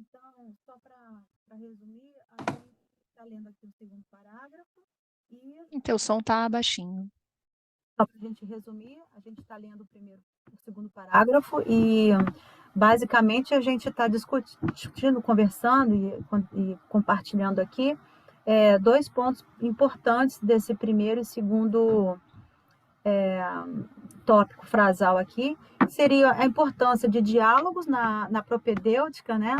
Então, só para resumir, a gente está lendo aqui o segundo parágrafo e, E teu som tá baixinho. só para a gente resumir, a gente está lendo o segundo parágrafo e, basicamente, a gente está discutindo, conversando e compartilhando aqui dois pontos importantes desse primeiro e segundo tópico frasal aqui, seria a importância de diálogos na propedêutica, né?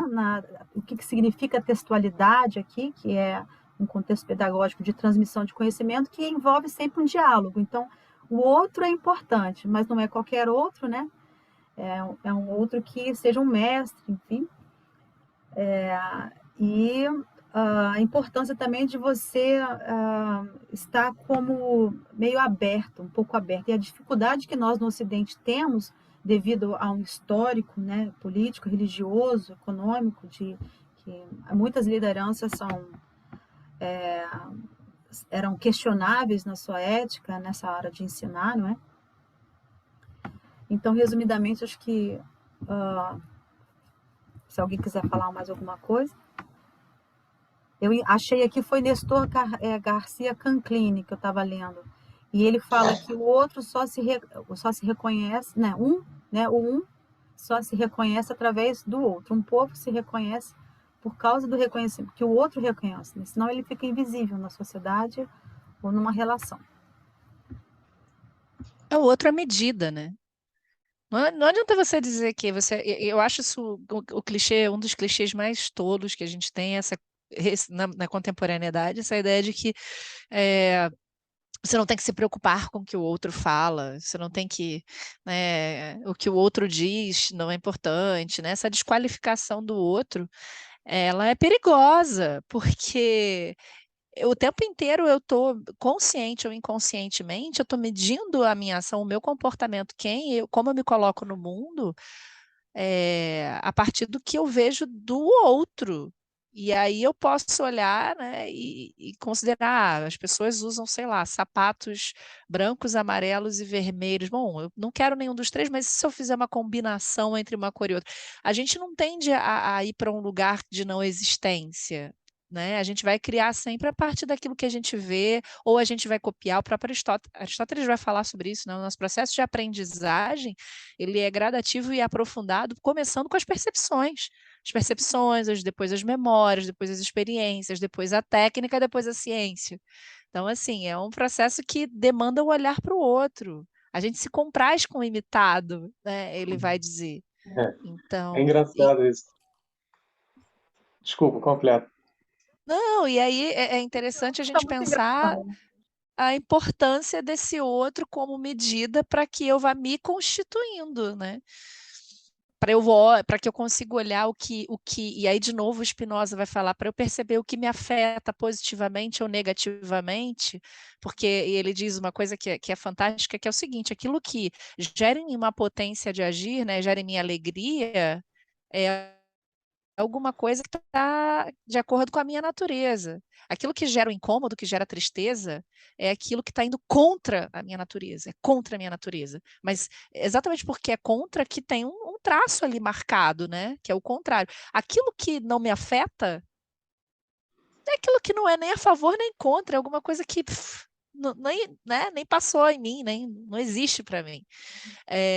O que significa textualidade aqui, que é um contexto pedagógico de transmissão de conhecimento que envolve sempre um diálogo. Então, o outro é importante, mas não é qualquer outro, né? É um outro que seja um mestre, enfim. E a importância também de você estar como meio aberto, um pouco aberto. E a dificuldade que nós no Ocidente temos, devido a um histórico, né, político, religioso, econômico, de que muitas lideranças eram questionáveis na sua ética, nessa hora de ensinar, não é? Então, resumidamente, acho que se alguém quiser falar mais alguma coisa. Eu achei aqui, foi Nestor Garcia Canclini, que eu estava lendo. E ele fala que o outro só se reconhece, né? O um só se reconhece através do outro. Um povo se reconhece por causa do reconhecimento, que o outro reconhece, né? Senão ele fica invisível na sociedade ou numa relação. É o outro à medida, né? Não adianta você dizer que você. Eu acho isso o clichê, um dos clichês mais tolos que a gente tem na contemporaneidade, essa ideia de que você não tem que se preocupar com o que o outro fala, você não tem que, né, o que o outro diz não é importante, né? Essa desqualificação do outro, ela é perigosa, porque o tempo inteiro eu estou consciente ou inconscientemente, eu estou medindo a minha ação, o meu comportamento, como eu me coloco no mundo, a partir do que eu vejo do outro. E aí eu posso olhar, né, e considerar, as pessoas usam, sei lá, sapatos brancos, amarelos e vermelhos. Bom, eu não quero nenhum dos três, mas se eu fizer uma combinação entre uma cor e outra? A gente não tende a ir para um lugar de não existência, né? A gente vai criar sempre a partir daquilo que a gente vê, ou a gente vai copiar. O próprio Aristóteles vai falar sobre isso, né? O nosso processo de aprendizagem, ele é gradativo e aprofundado, começando com as percepções. As percepções, depois as memórias, depois as experiências, depois a técnica, depois a ciência. Então, assim, é um processo que demanda o olhar para o outro. A gente se compraz com o imitado, né? Ele vai dizer. É Então, engraçado isso. Desculpa, completo. não, e aí é interessante a Está gente muito pensar engraçado. a importância desse outro como medida para que eu vá me constituindo, né? Para que eu consiga olhar e aí de novo o Spinoza vai falar, para eu perceber o que me afeta positivamente ou negativamente, porque ele diz uma coisa que é fantástica, que é o seguinte: aquilo que gera em mim uma potência de agir, né, gera em mim alegria, é alguma coisa que está de acordo com a minha natureza. Aquilo que gera o incômodo, que gera tristeza, é aquilo que está indo contra a minha natureza, é contra a minha natureza. Mas exatamente porque é contra que tem um traço ali marcado, né? Que é o contrário. Aquilo que não me afeta é aquilo que não é nem a favor nem contra, é alguma coisa que nem passou em mim, nem não existe para mim.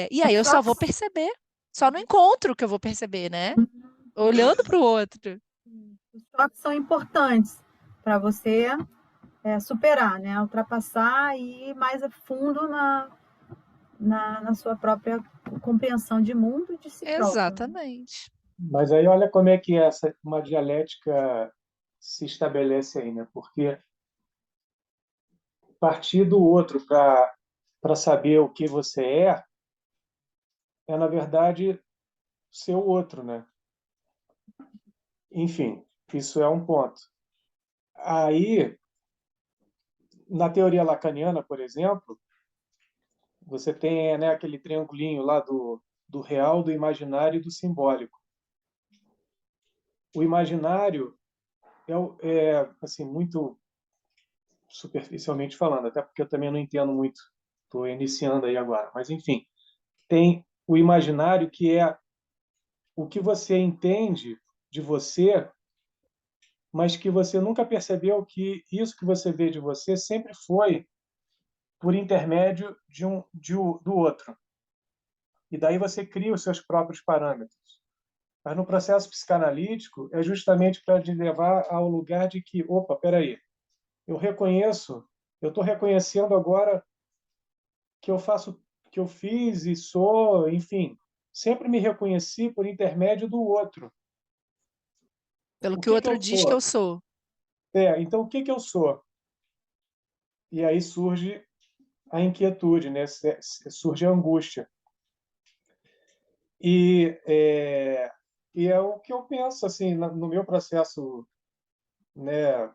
E aí eu Só só vou perceber, só no encontro que eu vou perceber, né? Olhando para o outro. os choques são importantes para você superar, né? Ultrapassar e ir mais a fundo na sua própria compreensão de mundo e de si próprio. Exatamente. Mas aí olha como é que uma dialética se estabelece aí, né? Porque partir do outro para saber o que você é, na verdade, ser o outro, né? Enfim, isso é um ponto. Aí, na teoria lacaniana, por exemplo, você tem, né, aquele triangulinho lá do real, do imaginário e do simbólico. O imaginário assim, muito superficialmente falando, até porque eu também não entendo muito, estou iniciando aí agora, mas enfim, tem o imaginário, que é o que você entende de você, mas que você nunca percebeu que isso que você vê de você sempre foi por intermédio do outro. E daí você cria os seus próprios parâmetros. Mas no processo psicanalítico é justamente para te levar ao lugar de que, opa, peraí, eu reconheço, eu estou reconhecendo agora que eu faço, que eu fiz e sou, enfim, sempre me reconheci por intermédio do outro. Pelo O que o que eu outro diz que eu sou? sou. Então o que eu sou? E aí surge a inquietude, né? Surge a angústia. E e é o que eu penso assim no meu processo, né,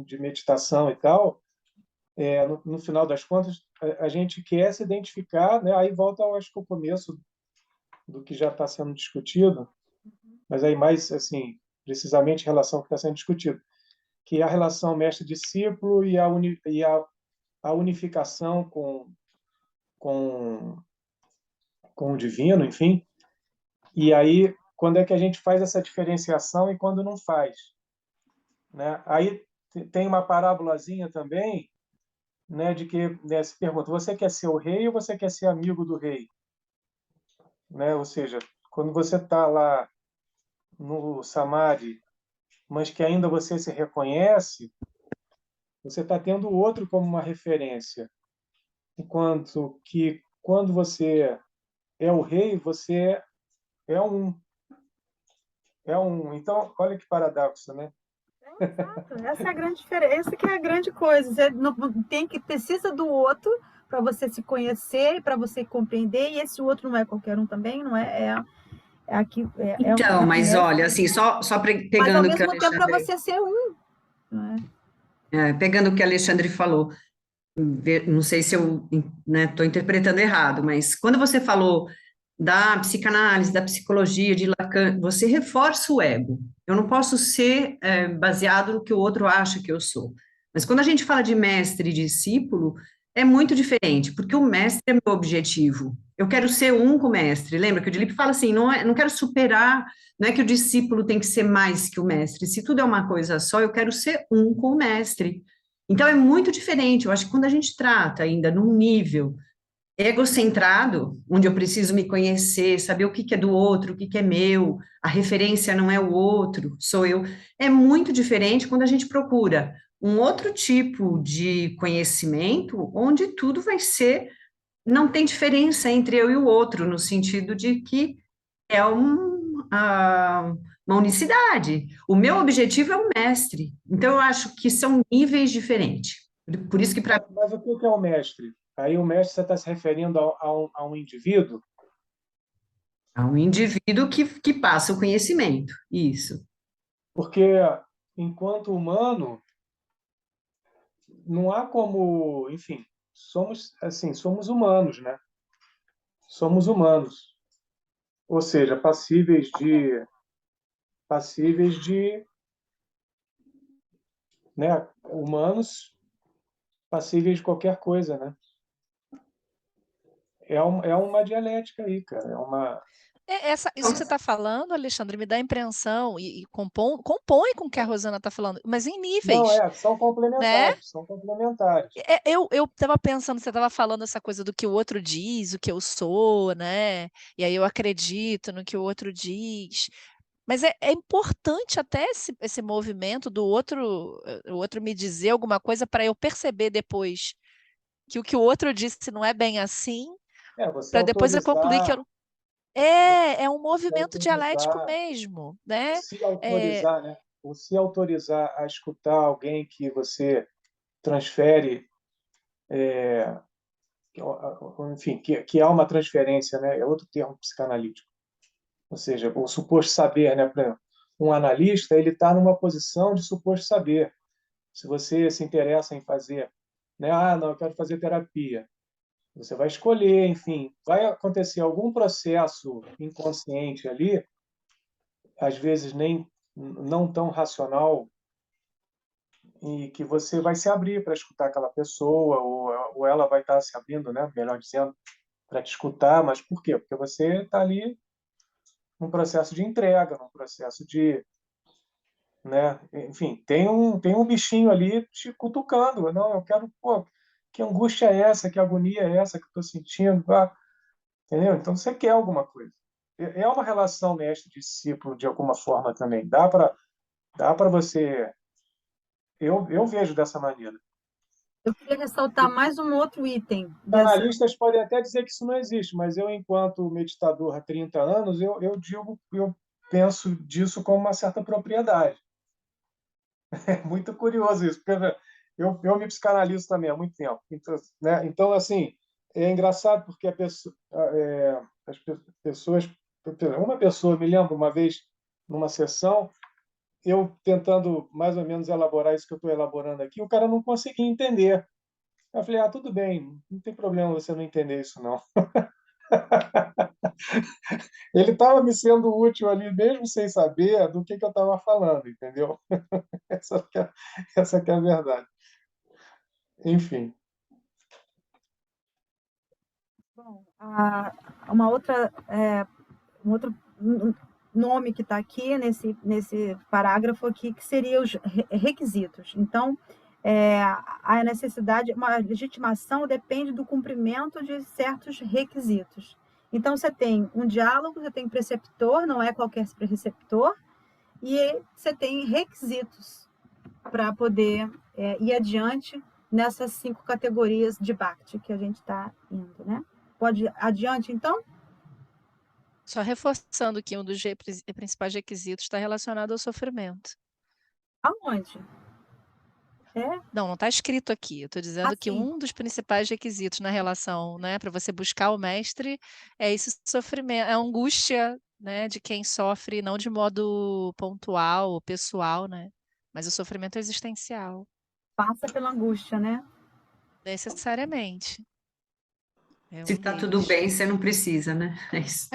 de meditação e tal. No final das contas, a gente quer se identificar, né? Aí volta, eu acho que o começo do que já está sendo discutido, mas aí mais assim precisamente em relação ao que está sendo discutido, que é a relação mestre-discípulo e a unificação com, com o divino, enfim. E aí, quando é que a gente faz essa diferenciação e quando não faz, né? Aí tem uma parábolazinha também, né, de que, né, se pergunta, você quer ser o rei ou você quer ser amigo do rei? Né? Ou seja, quando você está lá no Samadhi, mas que ainda você se reconhece, você está tendo o outro como uma referência. Enquanto que quando você é o rei, você é um. É um. Então, olha que paradoxo, né? Exato. Essa é a grande diferença, essa que é a grande coisa. Você não tem que precisa do outro para você se conhecer, para você compreender, e esse outro não é qualquer um também, não é? É aqui, Então, mas é, olha, assim, mas ao pegando o que o mesmo tempo para Alexandre, você ser um, não é? pegando o que o Alexandre falou, não sei se eu, né, estou interpretando errado, mas quando você falou da psicanálise, da psicologia, de Lacan, você reforça o ego. Eu não posso ser baseado no que o outro acha que eu sou. Mas quando a gente fala de mestre e discípulo, é muito diferente, porque o mestre é meu objetivo. Eu quero ser um com o mestre. Lembra que o Dilip fala assim, não quero superar, não é que o discípulo tem que ser mais que o mestre. Se tudo é uma coisa só, eu quero ser um com o mestre. Então é muito diferente. Eu acho que quando a gente trata ainda num nível egocentrado, onde eu preciso me conhecer, saber o que que é do outro, o que que é meu, a referência não é o outro, sou eu. É muito diferente quando a gente procura um outro tipo de conhecimento, onde tudo vai ser, não tem diferença entre eu e o outro, no sentido de que é uma unicidade. O meu objetivo é o mestre. Então, eu acho que são níveis diferentes. Por isso que, para Mas o que é o mestre? Aí o mestre, você está se referindo a um indivíduo? um indivíduo que passa o conhecimento. Isso. Porque, enquanto humano, não há como, enfim, somos assim, somos humanos, né? Somos humanos, ou seja, passíveis de, né, humanos passíveis de qualquer coisa, né? É uma dialética aí, cara. Isso que você está falando, Alexandre, me dá a impressão e compõe com o que a Rosana está falando, mas em Não, níveis, são né? complementares, são complementares. Eu estava pensando, você estava falando essa coisa do que o outro diz, o que eu sou, né? E aí eu acredito no que o outro diz. Mas é importante até esse movimento do outro, o outro me dizer alguma coisa para eu perceber depois que o outro disse não é bem assim, Você para depois eu concluir que eu autorizar, não. você É um movimento dialético autorizar, mesmo, né? se É, autorizar, né? Ou se autorizar a escutar alguém que você transfere, enfim, que há uma transferência, né? É outro termo psicanalítico. Ou seja, o suposto saber, né? Por exemplo, um analista, ele está numa posição de suposto saber. Se você se interessa em fazer, né? Ah, não, eu quero fazer terapia. Você vai escolher, enfim, vai acontecer algum processo inconsciente ali, às vezes nem não tão racional, e que você vai se abrir para escutar aquela pessoa, ou ela vai estar se abrindo, né? Melhor dizendo, para te escutar. Mas por quê? Porque você está ali num processo de entrega, num processo de né? Enfim, tem um bichinho ali te cutucando. Não, eu quero, pô, que angústia é essa, que agonia é essa que eu estou sentindo? Ah, entendeu? Então você quer alguma coisa. É uma relação mestre-discípulo de alguma forma também. Dá para você. Eu vejo dessa maneira. Eu queria ressaltar mais um outro item dessa. Analistas podem até dizer que isso não existe, mas eu, enquanto meditador há 30 anos, eu penso disso com uma certa propriedade. É muito curioso isso, porque eu me psicanalizo também há muito tempo. Então, né? Então, assim, é engraçado porque as pessoas. Uma pessoa, me lembro uma vez, numa sessão, eu tentando mais ou menos elaborar isso que eu estou elaborando aqui, o cara não conseguia entender. Eu falei, tudo bem, não tem problema você não entender isso, não. Ele estava me sendo útil ali, mesmo sem saber do que eu estava falando, entendeu? Essa que é a verdade. Enfim. Bom, uma outra, um outro nome que está aqui nesse parágrafo aqui, que seria os requisitos. Então, a necessidade, uma legitimação depende do cumprimento de certos requisitos. Então, você tem um diálogo, você tem preceptor, não é qualquer preceptor, e você tem requisitos para poder ir adiante nessas 5 categorias de Bhakti que a gente está indo, né? Pode ir adiante, então? Só reforçando que um dos principais requisitos está relacionado ao sofrimento. Aonde? Não está escrito aqui. Eu estou dizendo que Assim, um dos principais requisitos na relação, né, para você buscar o mestre, é esse sofrimento, é a angústia, né, de quem sofre, não de modo pontual, pessoal, né, mas o sofrimento existencial, passa pela angústia, né? necessariamente. É Se um está tudo deles. bem, você não precisa, né? É isso.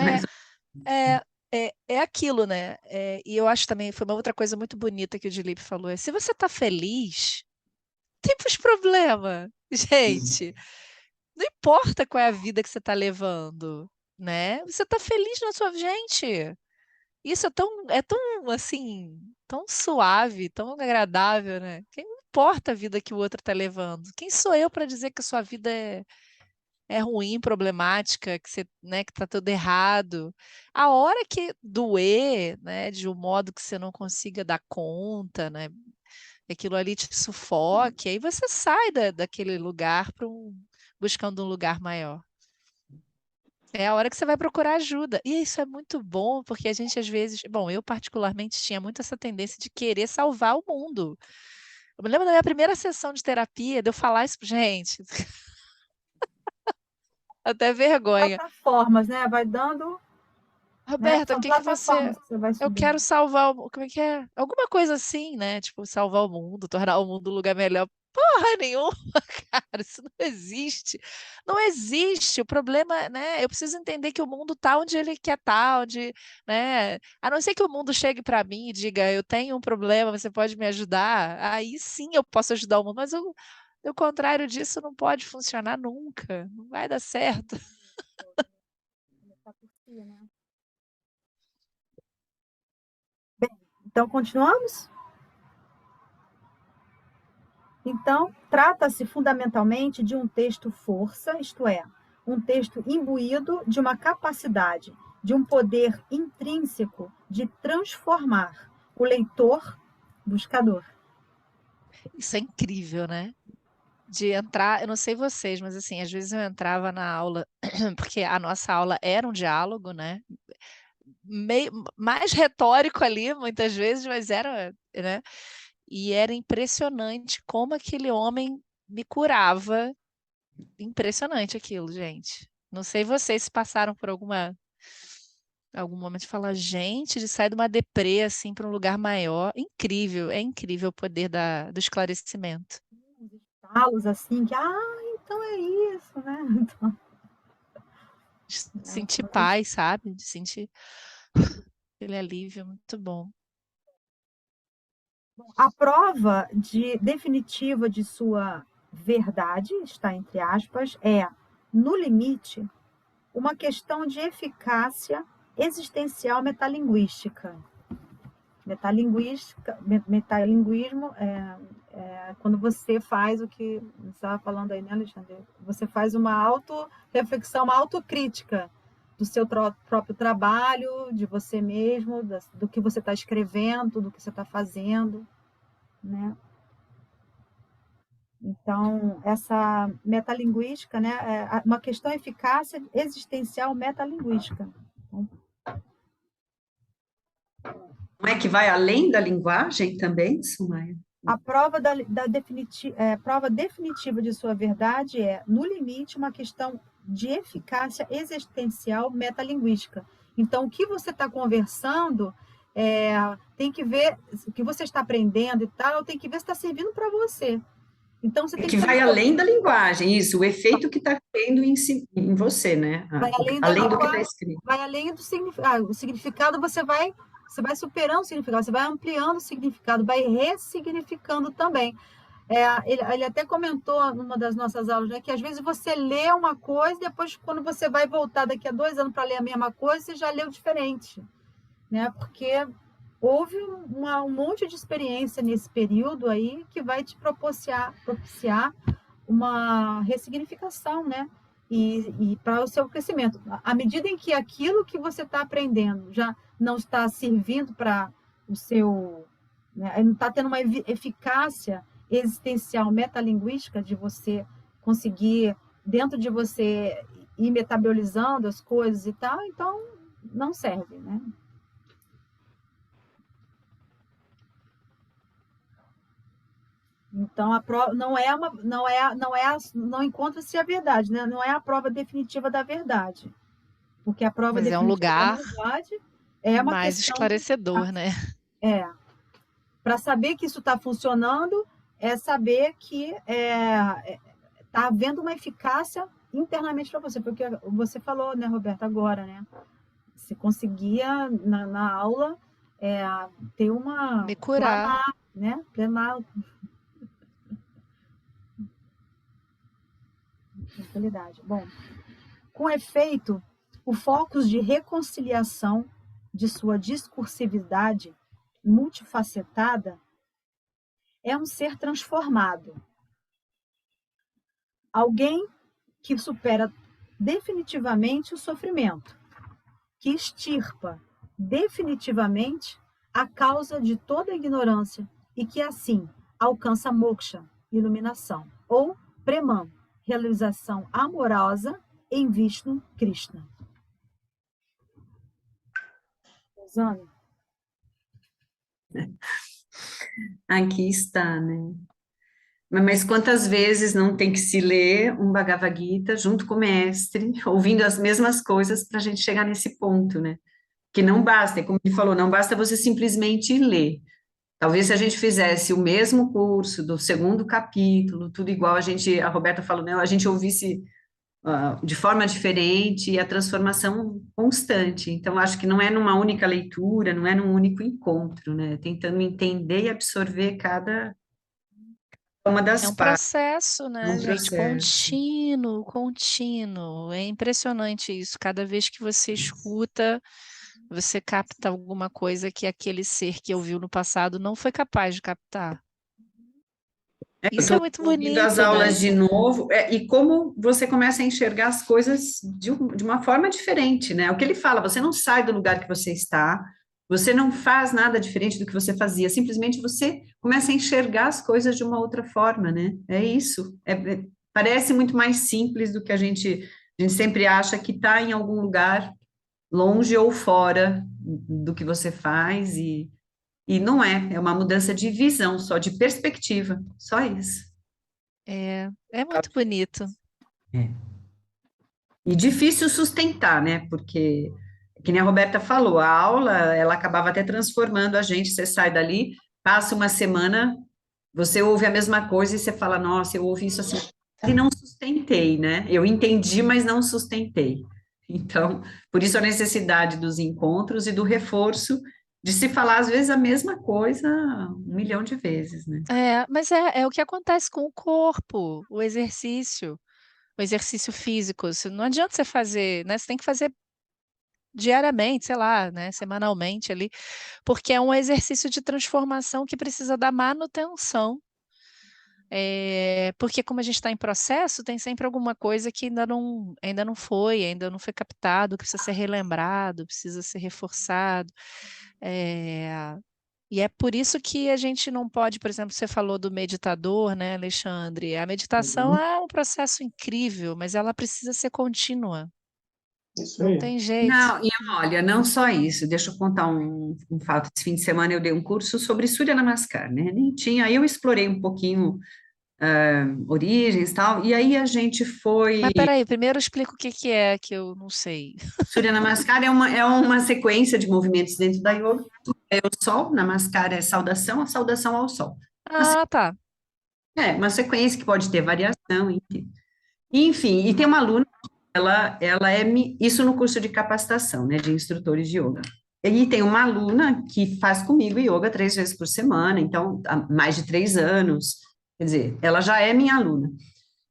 É, é aquilo, né? E eu acho também, foi uma outra coisa muito bonita que o Dilip falou, se você está feliz, temos problema, gente. Não importa qual é a vida que você está levando, né? Você está feliz na sua gente. Isso é tão assim, tão suave, tão agradável, né? Quem não importa a vida que o outro está levando? Quem sou eu para dizer que a sua vida é ruim, problemática, que você, né, que tá tudo errado? A hora que doer, né, de um modo que você não consiga dar conta, né? Que aquilo ali te sufoque, aí você sai daquele lugar buscando um lugar maior. É a hora que você vai procurar ajuda. E isso é muito bom, porque a gente às vezes, bom, eu particularmente tinha muito essa tendência de querer salvar o mundo. Eu me lembro da minha primeira sessão de terapia, de eu falar isso, gente, até vergonha. Plataformas, né? Vai dando, né? Roberta, o São que que você. plataformas que você vai Eu subindo. quero salvar o. Como é que é? Alguma coisa assim, né? Tipo, salvar o mundo, tornar o mundo um lugar melhor. Porra nenhuma, cara, isso não existe. Não existe. O problema, né? Eu preciso entender que o mundo tá onde ele quer estar, onde, né? A não ser que o mundo chegue para mim e diga, eu tenho um problema, você pode me ajudar. Aí sim eu posso ajudar o mundo, mas o contrário disso não pode funcionar nunca. Não vai dar certo. Então, continuamos? Então, trata-se fundamentalmente de um texto força, isto é, um texto imbuído de uma capacidade, de um poder intrínseco de transformar o leitor buscador. Isso é incrível, né? De entrar, eu não sei vocês, mas assim, às vezes eu entrava na aula, porque a nossa aula era um diálogo, né? Mais retórico ali, muitas vezes, mas era, né? E era impressionante como aquele homem me curava. Impressionante aquilo, gente. Não sei vocês se passaram por algum momento de falar, gente, de sair de uma deprê assim para um lugar maior. Incrível, é incrível o poder do esclarecimento. Falos assim, que, então é isso, né? Então, De sentir paz, sabe? De sentir aquele alívio muito bom. a prova definitiva de sua verdade, está entre aspas, é, no limite, uma questão de eficácia existencial metalinguística. Metalinguismo é quando você faz o que você estava falando aí, né, Alexandre? Você faz uma auto-reflexão, uma autocrítica do seu próprio trabalho, de você mesmo, do que você está escrevendo, do que você está fazendo, né? Então, essa metalinguística, né, é uma questão eficácia existencial metalinguística. Não é que vai além da linguagem também, Sumaia? A prova prova definitiva de sua verdade é, no limite, uma questão de eficácia existencial metalinguística. Então, o que você está conversando tem que ver, o que você está aprendendo e tal, tem que ver se está servindo para você. Então, você tem que vai além da linguagem, isso, o efeito que está tendo em você, né? Vai além do que está escrito. Vai além do significado. O significado você vai superando o significado, você vai ampliando o significado, vai ressignificando também. Ele até comentou numa das nossas aulas, né, que às vezes você lê uma coisa, depois, quando você vai voltar daqui a 2 anos para ler a mesma coisa, você já leu diferente. Né? Porque houve um monte de experiência nesse período aí que vai te propiciar uma ressignificação, né? E para o seu crescimento. À medida em que aquilo que você está aprendendo já não está servindo para o seu... Né, não está tendo uma eficácia existencial metalinguística de você conseguir, dentro de você, ir metabolizando as coisas e tal, então não serve, né? Então a prova não encontra-se a verdade, né? Não é a prova definitiva da verdade, porque a prova Mas é um definitiva da lugar verdade é uma mais questão esclarecedor, né? Para saber que isso está funcionando, é saber que está havendo uma eficácia internamente para você, porque você falou, né, Roberta, agora, né? Você conseguia na aula ter uma Me curar. né? Plenar. Tranquilidade. Bom, com efeito, o foco de reconciliação de sua discursividade multifacetada é um ser transformado. Alguém que supera definitivamente o sofrimento, que extirpa definitivamente a causa de toda a ignorância e que, assim, alcança moksha, iluminação, ou preman, realização amorosa em Vishnu Krishna. Rosane? Aqui está, né? Mas quantas vezes não tem que se ler um Bhagavad Gita junto com o mestre, ouvindo as mesmas coisas para a gente chegar nesse ponto, né? Que não basta, como ele falou, não basta você simplesmente ler. Talvez se a gente fizesse o mesmo curso do segundo capítulo, tudo igual, a Roberta falou, né? A gente ouvisse de forma diferente e a transformação constante. Então, acho que não é numa única leitura, não é num único encontro, né? Tentando entender e absorver cada uma das É um partes. processo, né, um gente? processo. Contínuo. É impressionante isso. Cada vez que você escuta, você capta alguma coisa que aquele ser que ouviu no passado não foi capaz de captar. Eu Isso é estou muito ouvindo as bonito, aulas né? de novo, e como você começa a enxergar as coisas de uma forma diferente, né? O que ele fala, você não sai do lugar que você está, você não faz nada diferente do que você fazia, simplesmente você começa a enxergar as coisas de uma outra forma, né? É isso. Parece muito mais simples do que a gente sempre acha que está em algum lugar longe ou fora do que você faz, e não é uma mudança de visão, só de perspectiva, só isso. É muito bonito. E difícil sustentar, né? Porque, que nem a Roberta falou, a aula, ela acabava até transformando a gente, você sai dali, passa uma semana, você ouve a mesma coisa e você fala, nossa, eu ouvi isso assim, e não sustentei, né? Eu entendi, mas não sustentei. Então, por isso a necessidade dos encontros e do reforço de se falar, às vezes, a mesma coisa 1 milhão de vezes, né? Mas é o que acontece com o corpo, o exercício físico. Não adianta você fazer, né? Você tem que fazer diariamente, sei lá, né, semanalmente ali, porque é um exercício de transformação que precisa da manutenção. Porque como a gente está em processo, tem sempre alguma coisa que ainda não foi captado, que precisa ser relembrado, precisa ser reforçado. E é por isso que a gente não pode, por exemplo, você falou do meditador, né, Alexandre? A meditação Uhum. é um processo incrível, mas ela precisa ser contínua. Isso Não aí. tem jeito. Não, e olha, não só isso, deixa eu contar um fato. Esse fim de semana eu dei um curso sobre Surya Namaskar, né? Nem tinha, aí eu explorei um pouquinho origens e tal, e aí a gente foi. Mas peraí, primeiro explica o que que é, que eu não sei. Surya Namaskar é uma sequência de movimentos dentro da yoga. É o sol, Namaskar é saudação, a saudação ao sol. Ah, tá. Uma sequência que pode ter variação, enfim. Enfim, e tem uma aluna, isso no curso de capacitação, né, de instrutores de yoga. E tem uma aluna que faz comigo yoga 3 vezes por semana, então, há mais de 3 anos, quer dizer, ela já é minha aluna.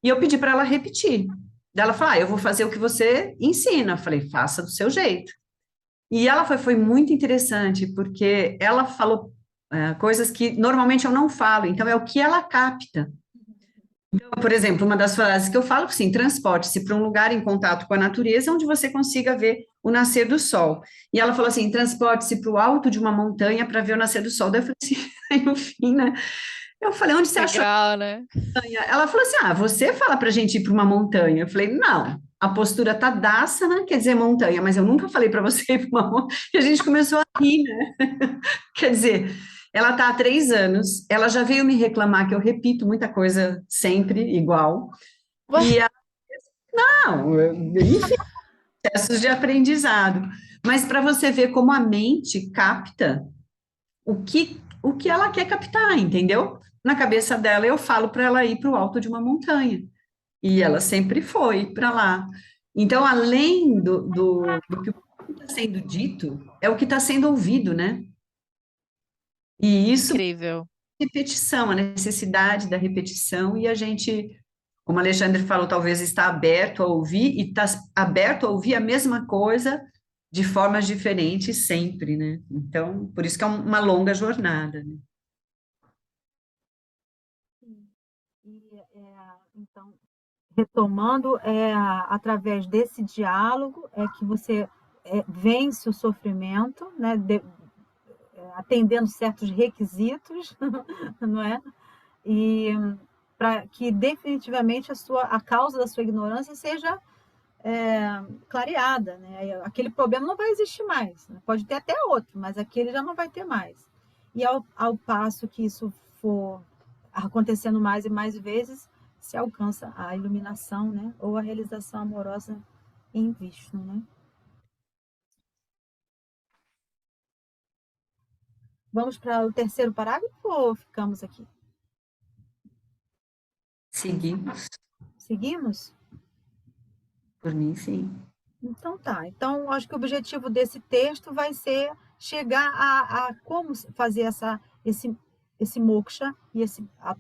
E eu pedi para ela repetir. Daí ela falou, eu vou fazer o que você ensina. Eu falei, faça do seu jeito. E ela foi muito interessante, porque ela falou coisas que normalmente eu não falo, então é o que ela capta. Então, por exemplo, uma das frases que eu falo, assim, transporte-se para um lugar em contato com a natureza, onde você consiga ver o nascer do sol. E ela falou assim, transporte-se para o alto de uma montanha para ver o nascer do sol. Daí eu falei assim, aí no fim, né? Eu falei, onde você achou? Legal, né? Ela falou assim, você fala para a gente ir para uma montanha. Eu falei, não, a postura Tadasana quer dizer montanha, mas eu nunca falei para você ir para uma montanha. E a gente começou a rir, né? Quer dizer, ela está há 3 anos, ela já veio me reclamar que eu repito muita coisa sempre igual. Ué, E não, enfim, processos de aprendizado. Mas para você ver como a mente capta o que ela quer captar, entendeu? Na cabeça dela, eu falo para ela ir para o alto de uma montanha. E ela sempre foi para lá. Então, além do que está sendo dito, é o que está sendo ouvido, né? E isso incrível. repetição, a necessidade da repetição, e a gente, como o Alexandre falou, talvez está aberto a ouvir, e está aberto a ouvir a mesma coisa de formas diferentes sempre, né? Então, por isso que é uma longa jornada, né? Então, retomando, através desse diálogo é que você vence o sofrimento, né, atendendo certos requisitos, não é? E para que definitivamente a causa da sua ignorância seja clareada, né? Aquele problema não vai existir mais, né? Pode ter até outro, mas aquele já não vai ter mais. E ao passo que isso for acontecendo mais e mais vezes, se alcança a iluminação, né? Ou a realização amorosa em Vishnu, né? Vamos para o terceiro parágrafo ou ficamos aqui? Seguimos, Seguimos? por mim, sim. Então tá. Então, acho que o objetivo desse texto vai ser chegar a como fazer esse moksha e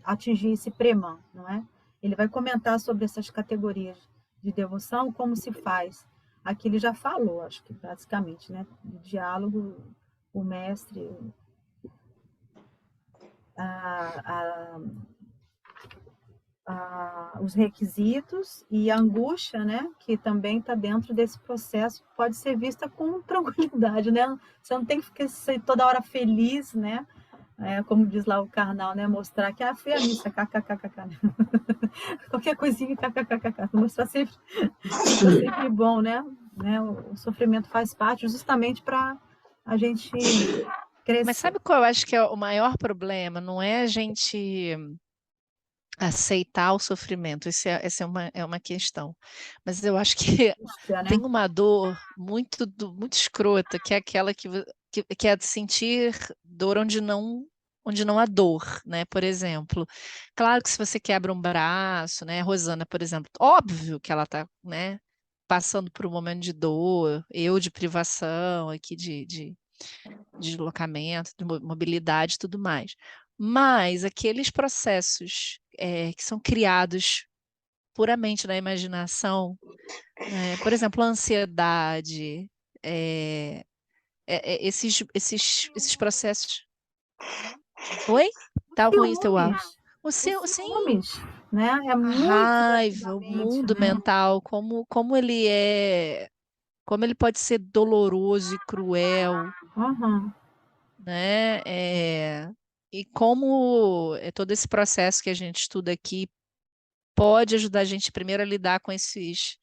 atingir esse preman, não é? Ele vai comentar sobre essas categorias de devoção, como se faz. Aqui ele já falou, acho que basicamente, né? O diálogo, o mestre, os requisitos e a angústia, né, que também está dentro desse processo, pode ser vista com tranquilidade, né? Você não tem que ficar toda hora feliz, né? Como diz lá o Karnal, né? Mostrar que fui a missa, kkkk, né? Qualquer coisinha, kkkk. Mostrar sempre bom, né? O sofrimento faz parte justamente para a gente crescer. Mas sabe qual eu acho que é o maior problema? Não é a gente aceitar o sofrimento, essa é uma questão. Mas eu acho que tem uma dor muito escrota, que é aquela que é de sentir dor onde não há dor, né? Por exemplo, claro que se você quebra um braço, né? Rosana, por exemplo, óbvio que ela está, né, passando por um momento de dor, eu de privação aqui de deslocamento, de mobilidade e tudo mais. Mas aqueles processos que são criados puramente na imaginação, por exemplo, a ansiedade, esses processos. Oi? Tá ruim o teu áudio. Sim. Ciúmes, né? É A muito raiva, o rapidamente, mundo né? mental, como ele pode ser doloroso e cruel, Aham. né? E como todo esse processo que a gente estuda aqui pode ajudar a gente primeiro a lidar com essas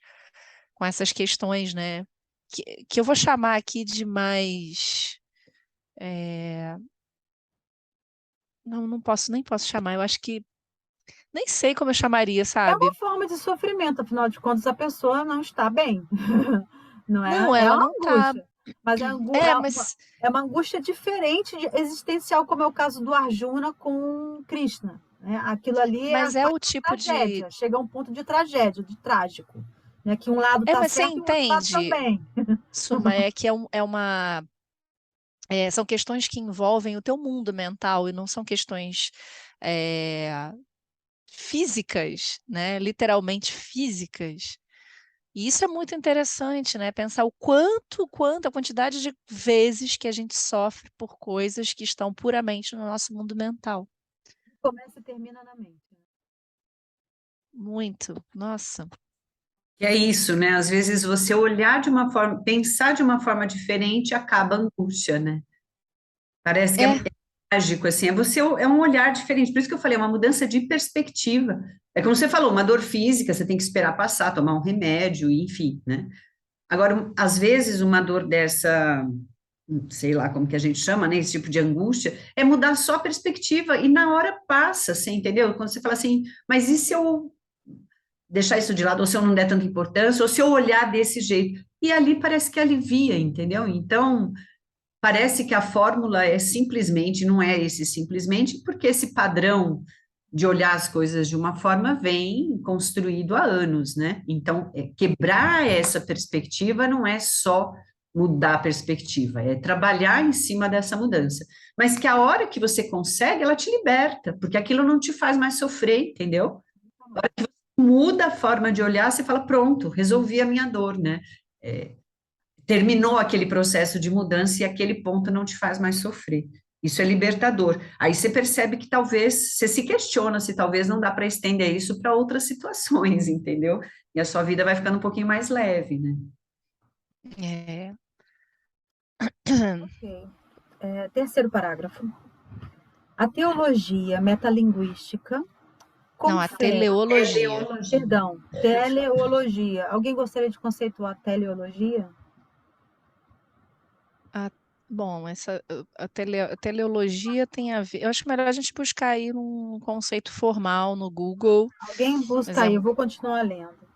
questões, né? Que eu vou chamar aqui de mais. Não posso, nem posso chamar, eu acho que. Nem sei como eu chamaria, É sabe? uma forma de sofrimento, afinal de contas, a pessoa não está bem. Não Não, é? É ela uma não tá. angústia. Mas Mas. é uma angústia diferente, existencial, como é o caso do Arjuna com Krishna, né? Aquilo ali é Mas é quase o uma tipo de. tragédia, chega a um ponto de tragédia, de trágico, né? Que um lado está Mas você certo e o outro lado entende, também. Suma, que são questões que envolvem o teu mundo mental e não são questões físicas, né? Literalmente físicas. E isso é muito interessante, né? Pensar o quanto a quantidade de vezes que a gente sofre por coisas que estão puramente no nosso mundo mental. Começa e termina na mente. Muito. Nossa. E é isso, né? Às vezes você olhar de uma forma, pensar de uma forma diferente, acaba a angústia, né? Parece que é mágico, assim, é um olhar diferente. Por isso que eu falei, é uma mudança de perspectiva. É como você falou, uma dor física, você tem que esperar passar, tomar um remédio, enfim, né? Agora, às vezes, uma dor dessa, sei lá como que a gente chama, né? Esse tipo de angústia, é mudar só a perspectiva e na hora passa, você entendeu? Quando você fala assim, mas e se eu deixar isso de lado, ou se eu não der tanta importância, ou se eu olhar desse jeito? E ali parece que alivia, entendeu? Então, parece que a fórmula é simplesmente, não é esse simplesmente, porque esse padrão de olhar as coisas de uma forma vem construído há anos, né? Então, quebrar essa perspectiva não é só mudar a perspectiva, é trabalhar em cima dessa mudança. Mas que a hora que você consegue, ela te liberta, porque aquilo não te faz mais sofrer, entendeu? A hora que você muda a forma de olhar, você fala, pronto, resolvi a minha dor, né? Terminou aquele processo de mudança e aquele ponto não te faz mais sofrer. Isso é libertador. Aí você percebe que talvez, você se questiona se talvez não dá para estender isso para outras situações, entendeu? E a sua vida vai ficando um pouquinho mais leve, né? É. Ok. Terceiro parágrafo. A teologia metalinguística Não, a confere. teleologia. Perdão, teleologia. Alguém gostaria de conceituar teleologia? Bom, a teleologia tem a ver. Eu acho melhor a gente buscar aí um conceito formal no Google, Alguém mas busca aí, eu vou continuar lendo.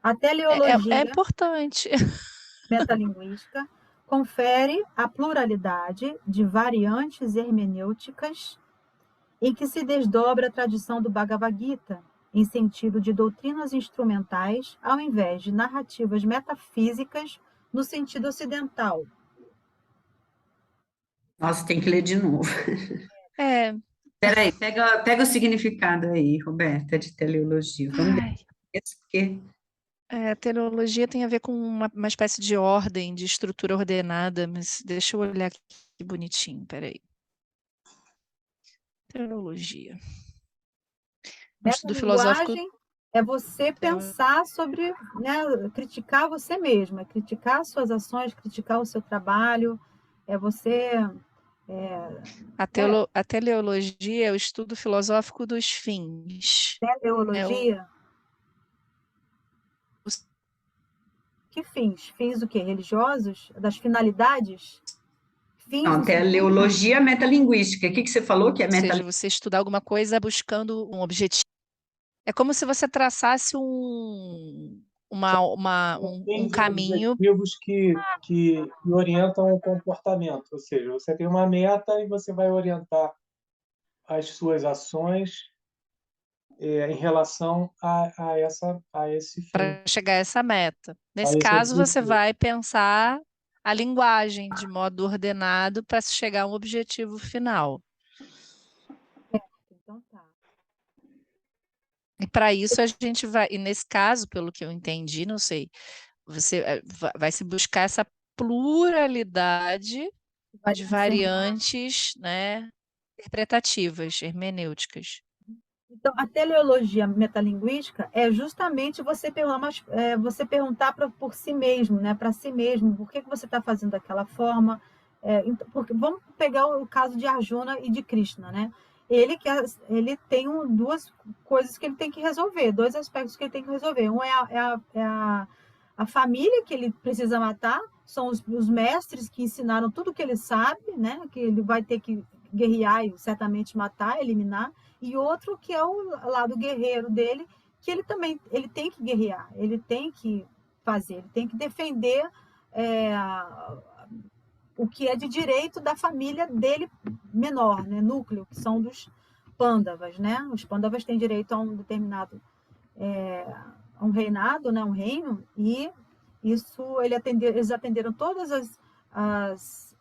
A é teleologia importante. metalinguística confere a pluralidade de variantes hermenêuticas em que se desdobra a tradição do Bhagavad Gita, em sentido de doutrinas instrumentais, ao invés de narrativas metafísicas no sentido ocidental. Nossa, tem que ler de novo. É, Peraí, pega o significado aí, Roberta, de teleologia. Vamos ver ai, porque a teleologia tem a ver com uma espécie de ordem, de estrutura ordenada, mas deixa eu olhar aqui que bonitinho, peraí. Teleologia. Um estudo filosófico. Metalinguagem é você pensar sobre, né, criticar você mesmo, é criticar suas ações, criticar o seu trabalho, é você... A teleologia é o estudo filosófico dos fins. Teleologia, O- que fins? Fins o quê? Religiosos? Das finalidades? Fins não, no sentido... teleologia metalinguística. O que você falou que é Ou seja, você estudar alguma coisa buscando um objetivo. É como se você traçasse um Tem caminho. objetivos que orientam o comportamento, ou seja, você tem uma meta e você vai orientar as suas ações em relação a esse fim, Para chegar a essa meta. a Nesse esse caso, você objetivo. vai pensar a linguagem de modo ordenado para se chegar a um objetivo final. Então tá. E para isso a gente vai, e nesse caso, pelo que eu entendi, não sei, você vai se buscar pluralidade Vai de transcender. variantes, né, interpretativas, hermenêuticas. Então, a teleologia metalinguística é justamente você perguntar por si mesmo, né? Para si mesmo, por que você está fazendo daquela forma? Porque, vamos pegar o caso de Arjuna e de Krishna, né? Ele tem duas coisas que ele tem que resolver, dois aspectos que ele tem que resolver. Um a família que ele precisa matar, são os mestres que ensinaram tudo o que ele sabe, né? Que ele vai ter que guerrear e certamente matar, eliminar. E outro que é o lado guerreiro dele, que ele tem que guerrear, ele tem que fazer, ele tem que defender o que é de direito da família dele menor, né, núcleo, que são dos Pândavas, né? Os Pândavas têm direito a um determinado a um reinado, né, um reino, e isso eles atenderam todas as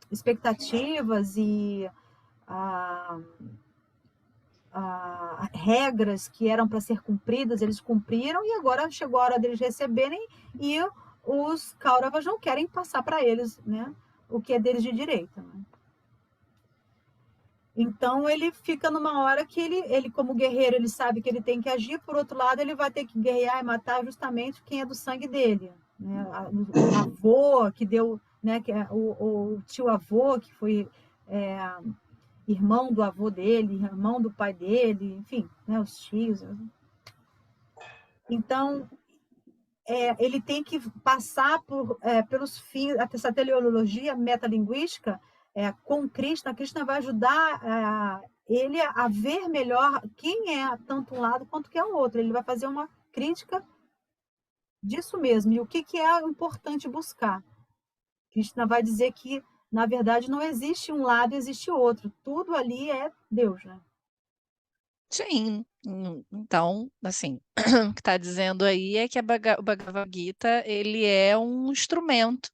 expectativas e regras que eram para ser cumpridas, eles cumpriram, e agora chegou a hora deles receberem, e os Kauravas não querem passar para eles, né, o que é deles de direito. Né? Então, ele fica numa hora que ele, como guerreiro, ele sabe que ele tem que agir, por outro lado, ele vai ter que guerrear e matar justamente quem é do sangue dele. Né? O avô que deu, né, que é o tio-avô, que foi irmão do avô dele, irmão do pai dele, enfim, né, os tios. Então, ele tem que passar pelos fins, essa teleologia metalinguística com Krishna. Krishna vai ajudar ele a ver melhor quem é tanto um lado quanto que é o outro. Ele vai fazer uma crítica disso mesmo, e o que é importante buscar. Krishna vai dizer que, na verdade, não existe um lado, existe outro. Tudo ali é Deus, né? Sim, então, assim, o que está dizendo aí é que o Bhagavad Gita, ele é um instrumento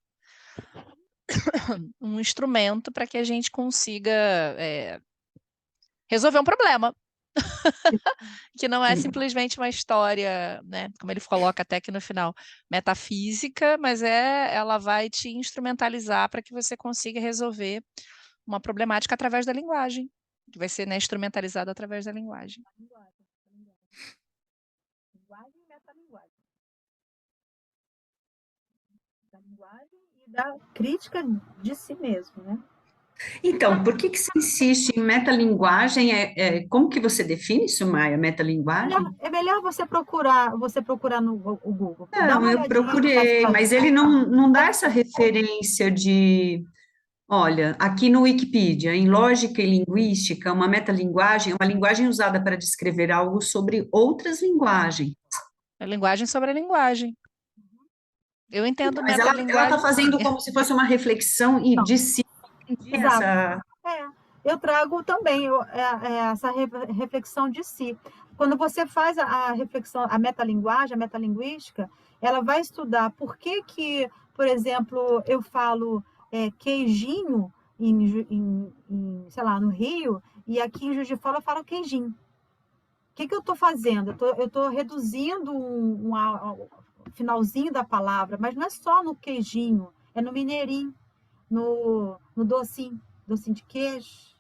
para que a gente consiga resolver um problema, que não é simplesmente uma história, né, como ele coloca até aqui no final, metafísica, mas ela vai te instrumentalizar para que você consiga resolver uma problemática através da linguagem, que vai ser, né, instrumentalizada através da linguagem. Linguagem e metalinguagem. Da linguagem e da crítica de si mesmo, né? Então, por que você insiste em metalinguagem? Como que você define isso, Maia, metalinguagem? É melhor você procurar no o Google. Dá Não, uma eu olhadinha procurei, mas ele não dá essa referência de, olha, aqui no Wikipedia, em lógica e linguística, uma metalinguagem é uma linguagem usada para descrever algo sobre outras linguagens. A linguagem sobre a linguagem. Eu entendo Mas ela está fazendo como se fosse uma reflexão e de si. Exato. Eu trago também essa reflexão de si. Quando você faz a reflexão, a metalinguagem, a metalinguística, ela vai estudar por que, por exemplo, eu falo queijinho sei lá, no Rio, e aqui em Juiz de Fora eu falo queijinho. O que eu estou fazendo? Eu estou reduzindo o finalzinho da palavra, mas não é só no queijinho, é no mineirinho, no docinho de queijo,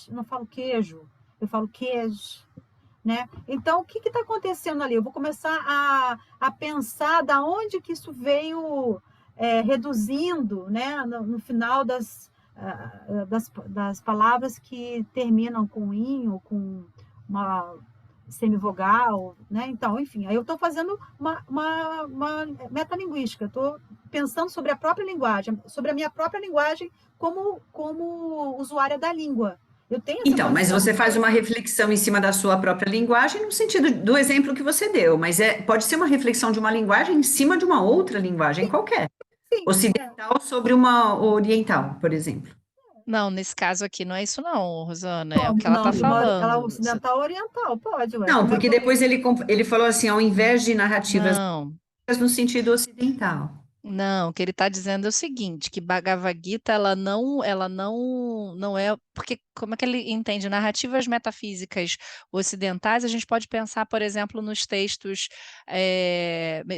eu não falo queijo, eu falo queijo, né? Então, o que está acontecendo ali? Eu vou começar a pensar da onde que isso veio reduzindo, né? No final das palavras que terminam com in ou com uma semivogal, né? Então, enfim, aí eu estou fazendo uma metalinguística, estou pensando sobre a própria linguagem, sobre a minha própria linguagem como usuária da língua. Eu tenho essa Então, mas você faz uma reflexão em cima da sua própria linguagem no sentido do exemplo que você deu, mas pode ser uma reflexão de uma linguagem em cima de uma outra linguagem qualquer. Sim, ocidental sobre uma oriental, por exemplo. Não, nesse caso aqui não é isso não, Rosana, é o que ela está falando. Ela é ocidental oriental, pode. Ué. Não, porque depois ele falou assim, ao invés de narrativas não. no sentido ocidental. Não, o que ele está dizendo é o seguinte, que Bhagavad Gita, não é, porque como é que ele entende? Narrativas metafísicas ocidentais, a gente pode pensar, por exemplo, nos textos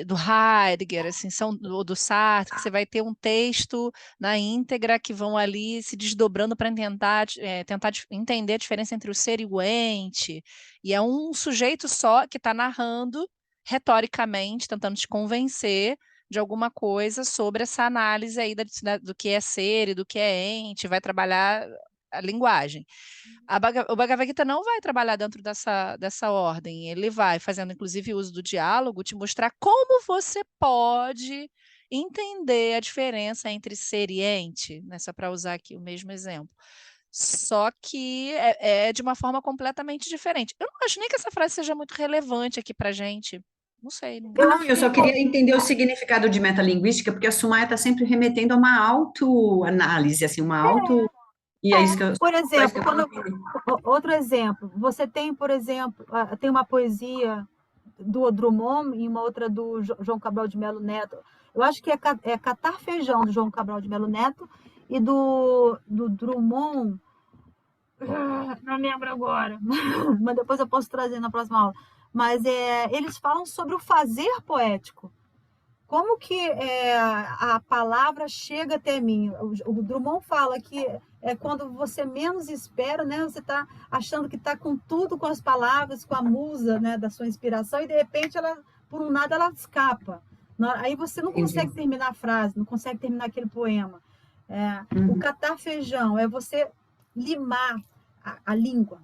do Heidegger, assim, ou do Sartre, que você vai ter um texto na íntegra que vão ali se desdobrando para tentar entender a diferença entre o ser e o ente, e é um sujeito só que está narrando retoricamente, tentando te convencer de alguma coisa sobre essa análise aí do que é ser e do que é ente, vai trabalhar a linguagem. O Bhagavad Gita não vai trabalhar dentro dessa ordem, ele vai fazendo inclusive uso do diálogo, te mostrar como você pode entender a diferença entre ser e ente, né? Só para usar aqui o mesmo exemplo. Só que é de uma forma completamente diferente. Eu não acho nem que essa frase seja muito relevante aqui para gente. Não sei. Eu Não, acho eu que só queria entender o significado de metalinguística, porque a Sumaya está sempre remetendo a uma autoanálise, assim, uma auto... E é isso que eu... por só isso exemplo, que eu queria entender. outro exemplo, você tem, por exemplo, tem uma poesia do Drummond e uma outra do João Cabral de Melo Neto. Eu acho que é Catar Feijão, do João Cabral de Melo Neto, e do Drummond, não lembro agora, mas depois eu posso trazer na próxima aula. Mas eles falam sobre o fazer poético. Como que a palavra chega até mim? O Drummond fala que é quando você menos espera, né? Você está achando que está com tudo, com as palavras, com a musa, né, da sua inspiração, e de repente, por um nada, ela escapa. Aí você não Entendi. consegue terminar a frase, não consegue terminar aquele poema. O Uhum. catar feijão é você limar a língua,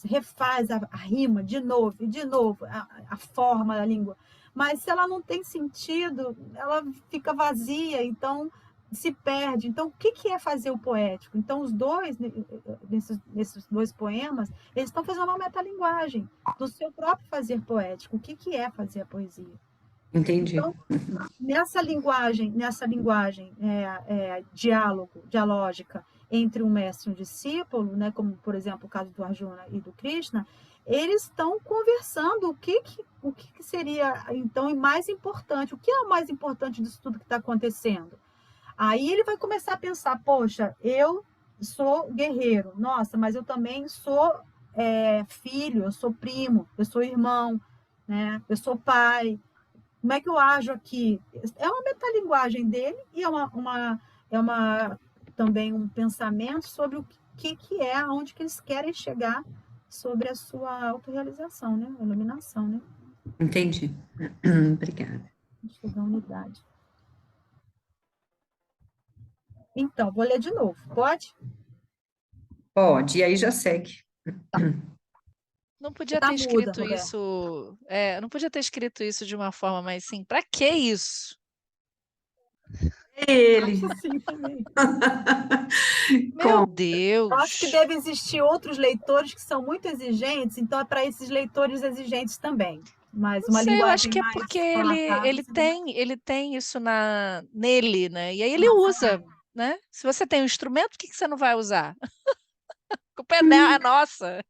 refaz a rima de novo, e de novo, a forma da língua. Mas se ela não tem sentido, ela fica vazia, então se perde. Então, o que é fazer o poético? Então, os dois, nesses dois poemas, eles estão fazendo uma metalinguagem do seu próprio fazer poético. O que é fazer a poesia? Entendi. Então, nessa linguagem dialógica entre um mestre e um discípulo, né, como, por exemplo, o caso do Arjuna e do Krishna, eles estão conversando o que seria, então, mais importante. O que é o mais importante disso tudo que está acontecendo? Aí ele vai começar a pensar, poxa, eu sou guerreiro, nossa, mas eu também sou filho, eu sou primo, eu sou irmão, né? Eu sou pai. Como é que eu ajo aqui? É uma metalinguagem dele e também um pensamento sobre o que é, aonde que eles querem chegar sobre a sua autorrealização, né? A iluminação, né? Entendi. Obrigada. Chegar à unidade. Então, vou ler de novo, pode? Pode, e aí já segue. Não podia Tá ter muda, escrito Roberto. isso, não podia ter escrito isso de uma forma mais assim, para que isso? Ele. Acho sim também. Meu Eu acho que Deus! deve existir outros leitores que são muito exigentes, então é para esses leitores exigentes também. Mas Não uma sei, eu acho linguagem que é mais porque palatável. ele tem isso nele, né? E aí ele usa, né? Se você tem um instrumento, por que você não vai usar? A culpa é nossa.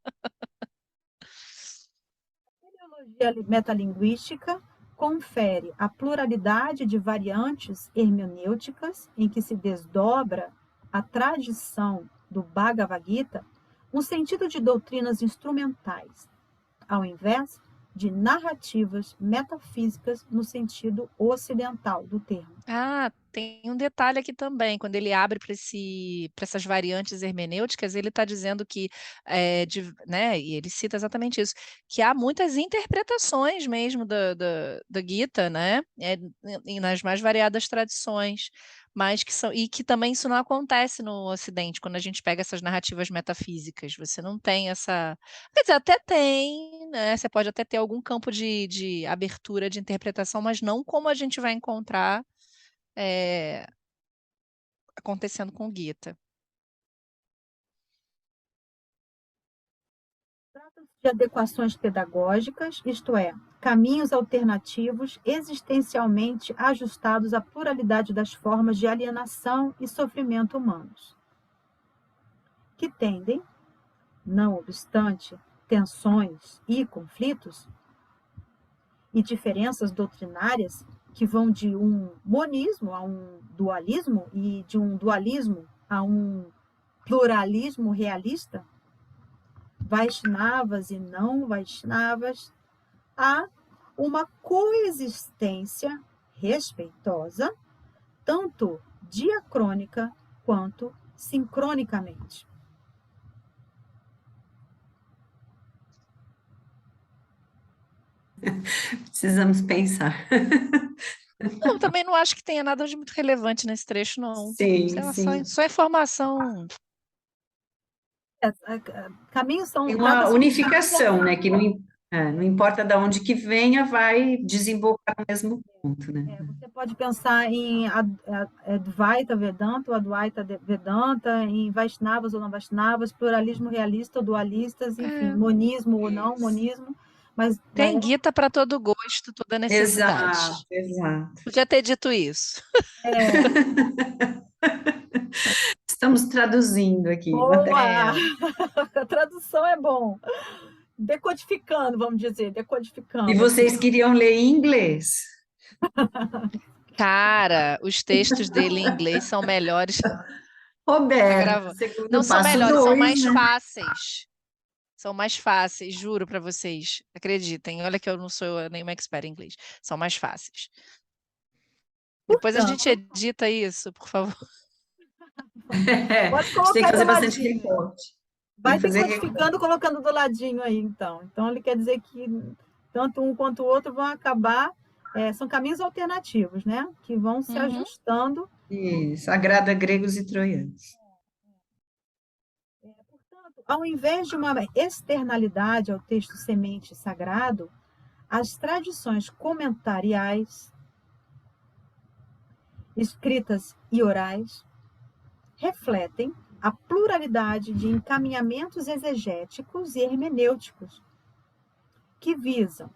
A teleologia metalinguística confere a pluralidade de variantes hermenêuticas em que se desdobra a tradição do Bhagavad Gita um sentido de doutrinas instrumentais, ao invés de narrativas metafísicas no sentido ocidental do termo. Ah, tem um detalhe aqui também. Quando ele abre para essas variantes hermenêuticas, ele está dizendo que, né, e ele cita exatamente isso, que há muitas interpretações mesmo da Gita, né, nas mais variadas tradições, mas que também isso não acontece no Ocidente, quando a gente pega essas narrativas metafísicas. Você não tem essa. Quer dizer, até tem, né? Você pode até ter algum campo de abertura de interpretação, mas não como a gente vai encontrar acontecendo com o Gita. Trata-se de adequações pedagógicas, isto é, caminhos alternativos existencialmente ajustados à pluralidade das formas de alienação e sofrimento humanos, que tendem, não obstante tensões e conflitos e diferenças doutrinárias, que vão de um monismo a um dualismo, e de um dualismo a um pluralismo realista, Vaishnavas e não Vaishnavas, a uma coexistência respeitosa, tanto diacrônica quanto sincronicamente. Precisamos pensar. Eu também não acho que tenha nada de muito relevante nesse trecho, não. Sim, Sei lá, sim. só informação. Caminhos são Tem nada uma são unificação, né? Que não importa de onde que venha, vai desembocar no mesmo ponto, né? Você pode pensar em Advaita Vedanta ou Advaita Vedanta, em Vaishnavas ou não Vaishnavas, pluralismo realista ou dualistas, enfim, É, monismo ou não monismo, mas tem Gita para todo gosto, toda necessidade. Exato, exato. Podia ter dito isso. Estamos traduzindo aqui. boa! A tradução é bom. Decodificando, vamos dizer, E decodificando. vocês queriam ler em inglês? Cara, os textos dele em inglês são melhores. Tá Roberta, gravando. segundo Não são passo melhores, são 2, mais né? fáceis. São mais fáceis, juro para vocês. Acreditem, olha que eu não sou nenhuma expert em inglês. São mais fáceis. Depois a gente edita isso, por favor. Pode A gente tem colocar que aí do fazer bastante ladinho. recorte. Vai Tem que fazer decodificando, colocando do ladinho aí, então. Então, ele quer dizer que tanto um quanto o outro vão acabar, são caminhos alternativos, né? Que vão se ajustando. Isso, agrada gregos e troianos. Portanto, ao invés de uma externalidade ao texto semente sagrado, as tradições comentariais, escritas e orais, refletem a pluralidade de encaminhamentos exegéticos e hermenêuticos que visam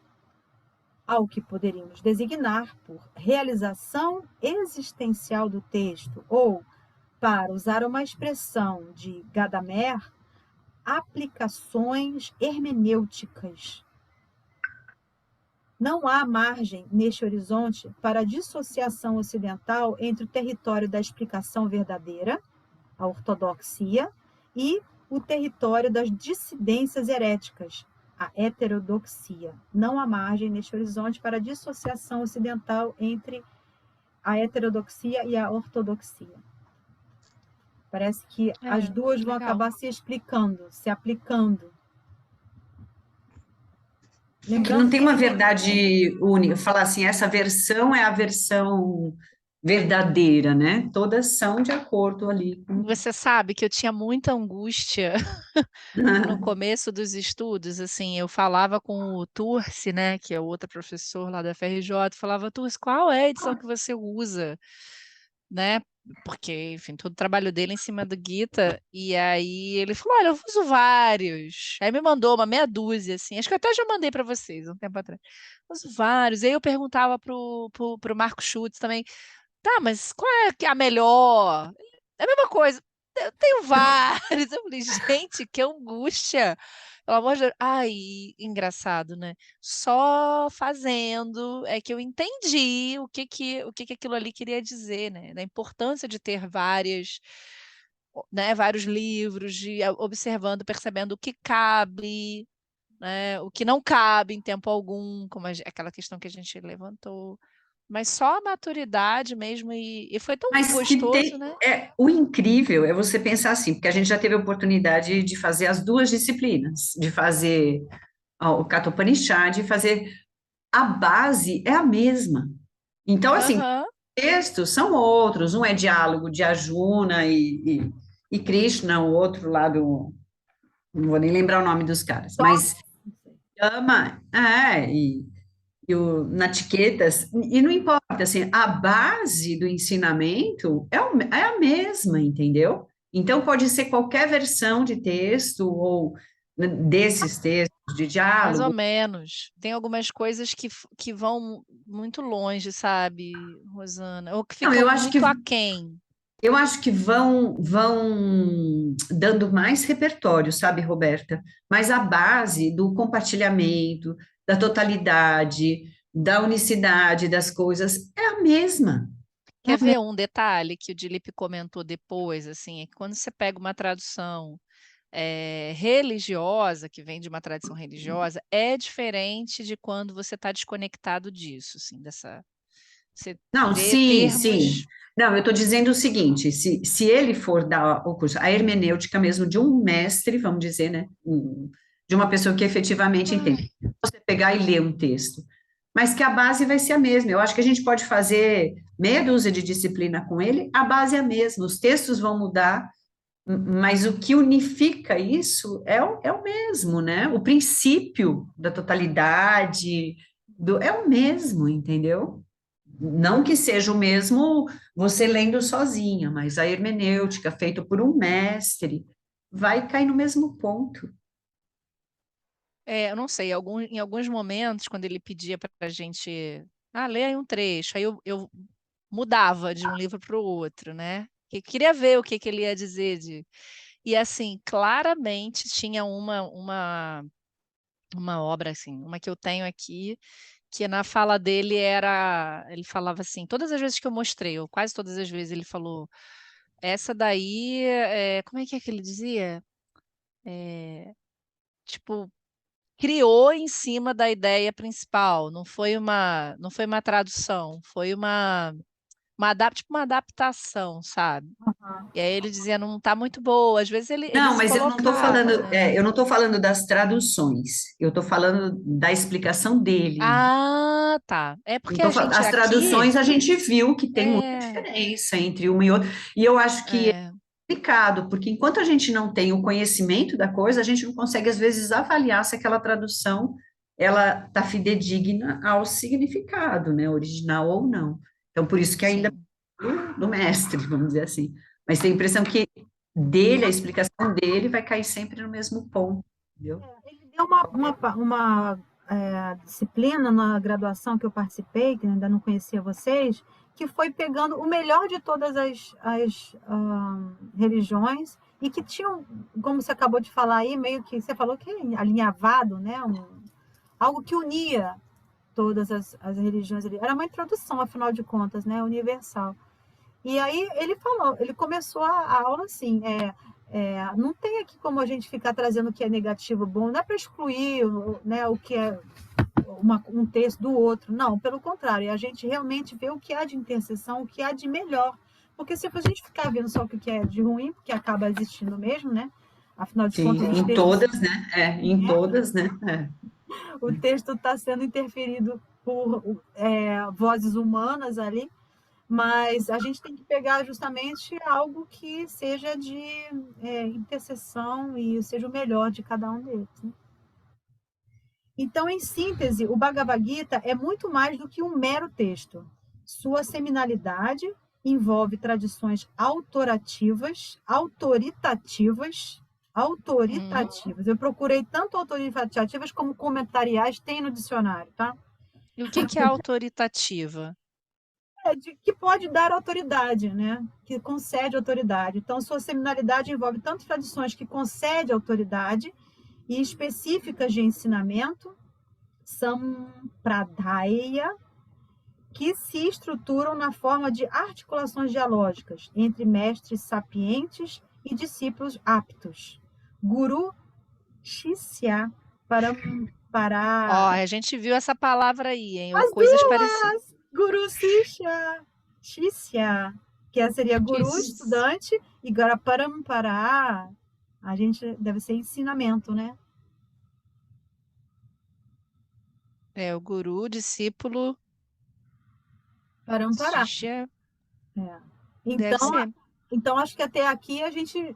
ao que poderíamos designar por realização existencial do texto, ou, para usar uma expressão de Gadamer, aplicações hermenêuticas. Não há margem neste horizonte para a dissociação ocidental entre o território da explicação verdadeira, a ortodoxia, e o território das dissidências heréticas, a heterodoxia. Não há margem neste horizonte para a dissociação ocidental entre a heterodoxia e a ortodoxia. Parece que as duas vão acabar se explicando, se aplicando. Que não tem uma verdade única, falar assim, essa versão é a versão verdadeira, né? Todas são de acordo ali com... Você sabe que eu tinha muita angústia no começo dos estudos, assim, eu falava com o Turci, né, que é o outro professor lá da FRJ, falava, Turci, qual é a edição que você usa, né, porque, enfim, todo o trabalho dele é em cima do Gita, e aí ele falou, olha, eu uso vários, aí me mandou uma meia dúzia, assim, acho que eu até já mandei para vocês um tempo atrás, eu uso vários, aí eu perguntava pro Marco Schutz também, tá, mas qual é a melhor? É a mesma coisa. Eu tenho vários. Eu falei, gente, que angústia. Pelo amor de Deus. Ai, engraçado, né? Só fazendo é que eu entendi o que aquilo ali queria dizer, né? Da importância de ter vários livros, de observando, percebendo o que cabe, né? O que não cabe em tempo algum, como aquela questão que a gente levantou. Mas só a maturidade mesmo, e foi tão Mas gostoso, né? o incrível é você pensar assim, porque a gente já teve a oportunidade de fazer as duas disciplinas, de fazer o Katha Upanishad, de fazer a base é a mesma. Então, assim, Aham. textos são outros, um é diálogo de Arjuna e Krishna, o outro lado, não vou nem lembrar o nome dos caras, mas ama, e o Natiquetas, e não importa, assim, a base do ensinamento é a mesma, entendeu? Então, pode ser qualquer versão de texto ou desses textos de Mais diálogo. ou menos. Tem algumas coisas que vão muito longe, sabe, Rosana? Ou que Não, ficam muito aquém. eu acho que vão dando mais repertório, sabe, Roberta? Mas a base do compartilhamento, da totalidade, da unicidade das coisas, é a mesma. Quer ver um detalhe que o Dilip comentou depois, assim, é que quando você pega uma tradução religiosa, que vem de uma tradição religiosa, é diferente de quando você está desconectado disso, assim, você Não, vê sim, sim. termos. Não, eu estou dizendo o seguinte: se ele for dar o curso, a hermenêutica mesmo de um mestre, vamos dizer, né? De uma pessoa que efetivamente entende, você pegar e ler um texto, mas que a base vai ser a mesma. Eu acho que a gente pode fazer meia dúzia de disciplina com ele, a base é a mesma, os textos vão mudar, mas o que unifica isso é o mesmo, né? O princípio da totalidade é o mesmo, entendeu? Não que seja o mesmo você lendo sozinha, mas a hermenêutica feita por um mestre vai cair no mesmo ponto. Eu não sei, em alguns momentos, quando ele pedia para a gente, lê aí um trecho, aí eu mudava de um livro para o outro, né? Eu queria ver o que ele ia dizer E assim, claramente tinha uma obra assim, uma que eu tenho aqui, que na fala dele ele falava assim, todas as vezes que eu mostrei, ou quase todas as vezes ele falou, essa daí, como é que ele dizia? Tipo, criou em cima da ideia principal, não foi uma tradução, foi tipo uma adaptação, sabe? E aí ele dizia, não está muito boa. Às vezes ele Não, se mas eu não estou colocava, falando, né? eu não estou falando das traduções, eu estou falando da explicação dele. Ah, tá. É porque a gente As aqui traduções a gente viu que tem muita é, diferença entre uma e outra, e eu acho que é é, complicado, porque enquanto a gente não tem o conhecimento da coisa, a gente não consegue, às vezes, avaliar se aquela tradução ela está fidedigna ao significado, né, original ou não. Então, por isso que ainda sim. do mestre, vamos dizer assim. Mas tem a impressão que dele, a explicação dele vai cair sempre no mesmo ponto, entendeu? Ele deu uma disciplina na graduação que eu participei, que ainda não conhecia vocês, que foi pegando o melhor de todas as religiões e que tinham, como você acabou de falar aí, meio que você falou que é alinhavado, né? Algo que unia todas as religiões. Era uma introdução, afinal de contas, né? Universal. E aí ele começou a aula assim, não tem aqui como a gente ficar trazendo o que é negativo bom, não é para excluir, né, o que é um texto do outro, não, pelo contrário, a gente realmente vê o que há de interseção, o que há de melhor, porque se a gente ficar vendo só o que é de ruim, porque acaba existindo mesmo, né, afinal de Sim, contas os em textos, todas, né? Em todas, né? o texto está sendo interferido por vozes humanas ali, mas a gente tem que pegar justamente algo que seja de interseção e seja o melhor de cada um deles. Né? Então, em síntese, o Bhagavad Gita é muito mais do que um mero texto. Sua seminalidade envolve tradições autoritativas. Eu procurei tanto autoritativas como comentariais, tem no dicionário, tá? E o que é autoritativa? Que pode dar autoridade, né? Que concede autoridade. Então, sua seminalidade envolve tanto tradições que concedem autoridade e específicas de ensinamento, sampradaya, que se estruturam na forma de articulações dialógicas entre mestres sapientes e discípulos aptos. Guru Shishya Ó, para a gente viu essa palavra aí, hein? Ou as coisas parecidas. duas! Guru Shishya, que seria guru, estudante, e agora parampara, a gente deve ser ensinamento, né? É o guru, discípulo, Parampara. Shishya, deve Então, ser. então, acho que até aqui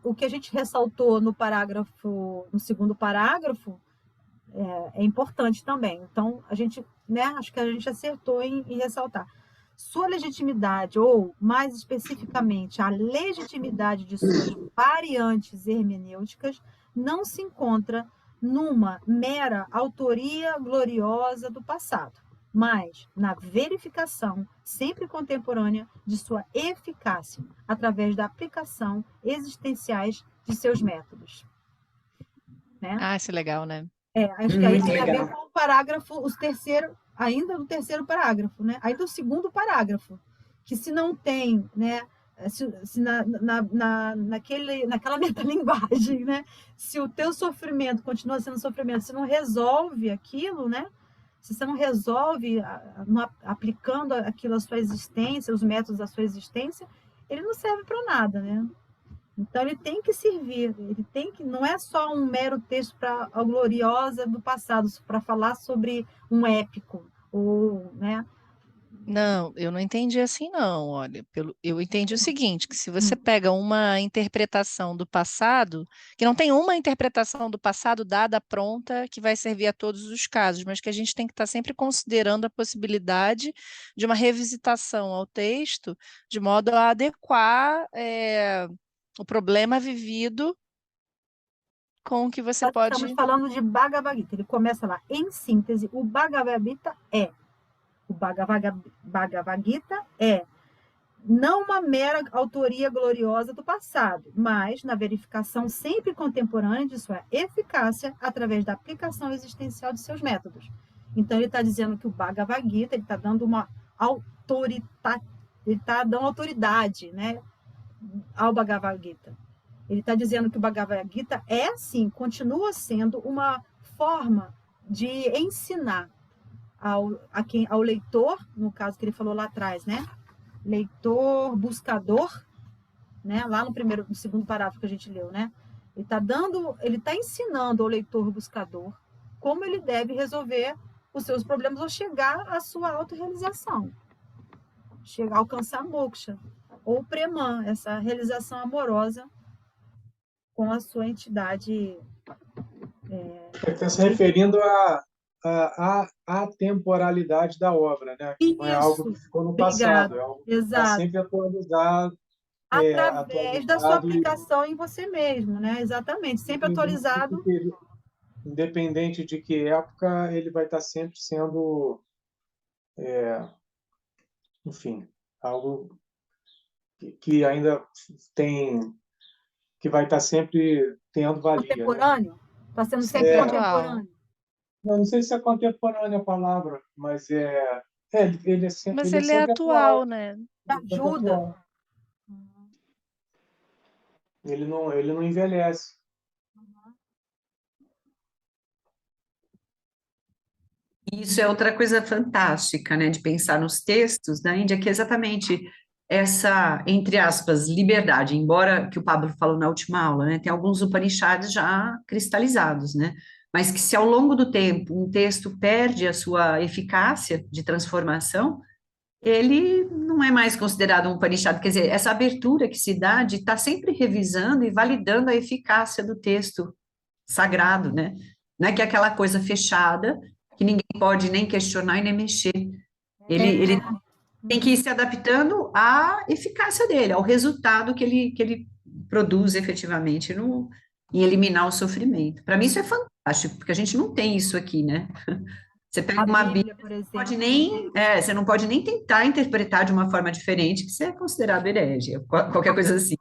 o que a gente ressaltou no segundo parágrafo, é importante também. Então, a gente, né, acho que a gente acertou em ressaltar. Sua legitimidade, ou mais especificamente, a legitimidade de suas variantes hermenêuticas, não se encontra numa mera autoria gloriosa do passado, mas na verificação sempre contemporânea de sua eficácia, através da aplicação existenciais de seus métodos. Né? Isso é legal, né? Acho que aí Muito tem a ver legal. com o parágrafo, o terceiro ainda no terceiro parágrafo, né? Ainda o segundo parágrafo, que se não tem, né? Se naquela metalinguagem, né? Se o teu sofrimento continua sendo sofrimento, se não resolve aquilo, né? Se você não resolve aplicando aquilo à sua existência, os métodos da sua existência, ele não serve para nada, né? Então ele tem que servir, ele tem que, não é só um mero texto para a gloriosa do passado, para falar sobre um épico, ou, né? Não, eu não entendi assim, não. Olha, eu entendi o seguinte, que se você pega uma interpretação do passado, que não tem uma interpretação do passado dada pronta que vai servir a todos os casos, mas que a gente tem que estar sempre considerando a possibilidade de uma revisitação ao texto, de modo a adequar o problema vivido com o que você Nós estamos pode... falando de Bhagavad Gita, ele começa lá, em síntese, o Bhagavad Gita é não uma mera autoria gloriosa do passado, mas na verificação sempre contemporânea de sua eficácia através da aplicação existencial de seus métodos. Então ele está dizendo que o Bhagavad Gita, ele está dando uma ele está dando autoridade, né, ao Bhagavad Gita. Ele está dizendo que o Bhagavad Gita é, sim, continua sendo uma forma de ensinar ao leitor, no caso que ele falou lá atrás, né? Leitor, buscador, né? Lá no segundo parágrafo que a gente leu, né? Ele está ensinando ao leitor buscador como ele deve resolver os seus problemas ou chegar à sua autorrealização, chegar a alcançar moksha ou preman, essa realização amorosa com a sua entidade. Está se referindo à temporalidade da obra, né? Não é algo que ficou no passado, é algo que está sempre atualizado. Através da sua atualizado aplicação em você mesmo, né? Exatamente, sempre atualizado. Independente de que época, ele vai estar sempre sendo, enfim, algo que ainda tem, que vai estar sempre tendo valia. Contemporâneo? Está sendo sempre Sempre contemporâneo. Não sei se é contemporânea a palavra, mas ele é sempre, Mas ele é ele é sempre atual, né? Ajuda. atual. Ele não envelhece. Isso é outra coisa fantástica, né, de pensar nos textos da Índia, que é exatamente essa, entre aspas, liberdade, embora que o Pablo falou na última aula, né, tem alguns Upanishads já cristalizados, né, mas que se ao longo do tempo um texto perde a sua eficácia de transformação, ele não é mais considerado um Upanishad, quer dizer, essa abertura que se dá de estar sempre revisando e validando a eficácia do texto sagrado, né, não é que é aquela coisa fechada, que ninguém pode nem questionar e nem mexer. Ele tem que ir se adaptando à eficácia dele, ao resultado que ele produz efetivamente em eliminar o sofrimento. Para mim isso é fantástico, porque a gente não tem isso aqui, né? Você pega uma Bíblia, por exemplo. você não pode nem tentar interpretar de uma forma diferente, que você é considerado herege, qualquer coisa assim.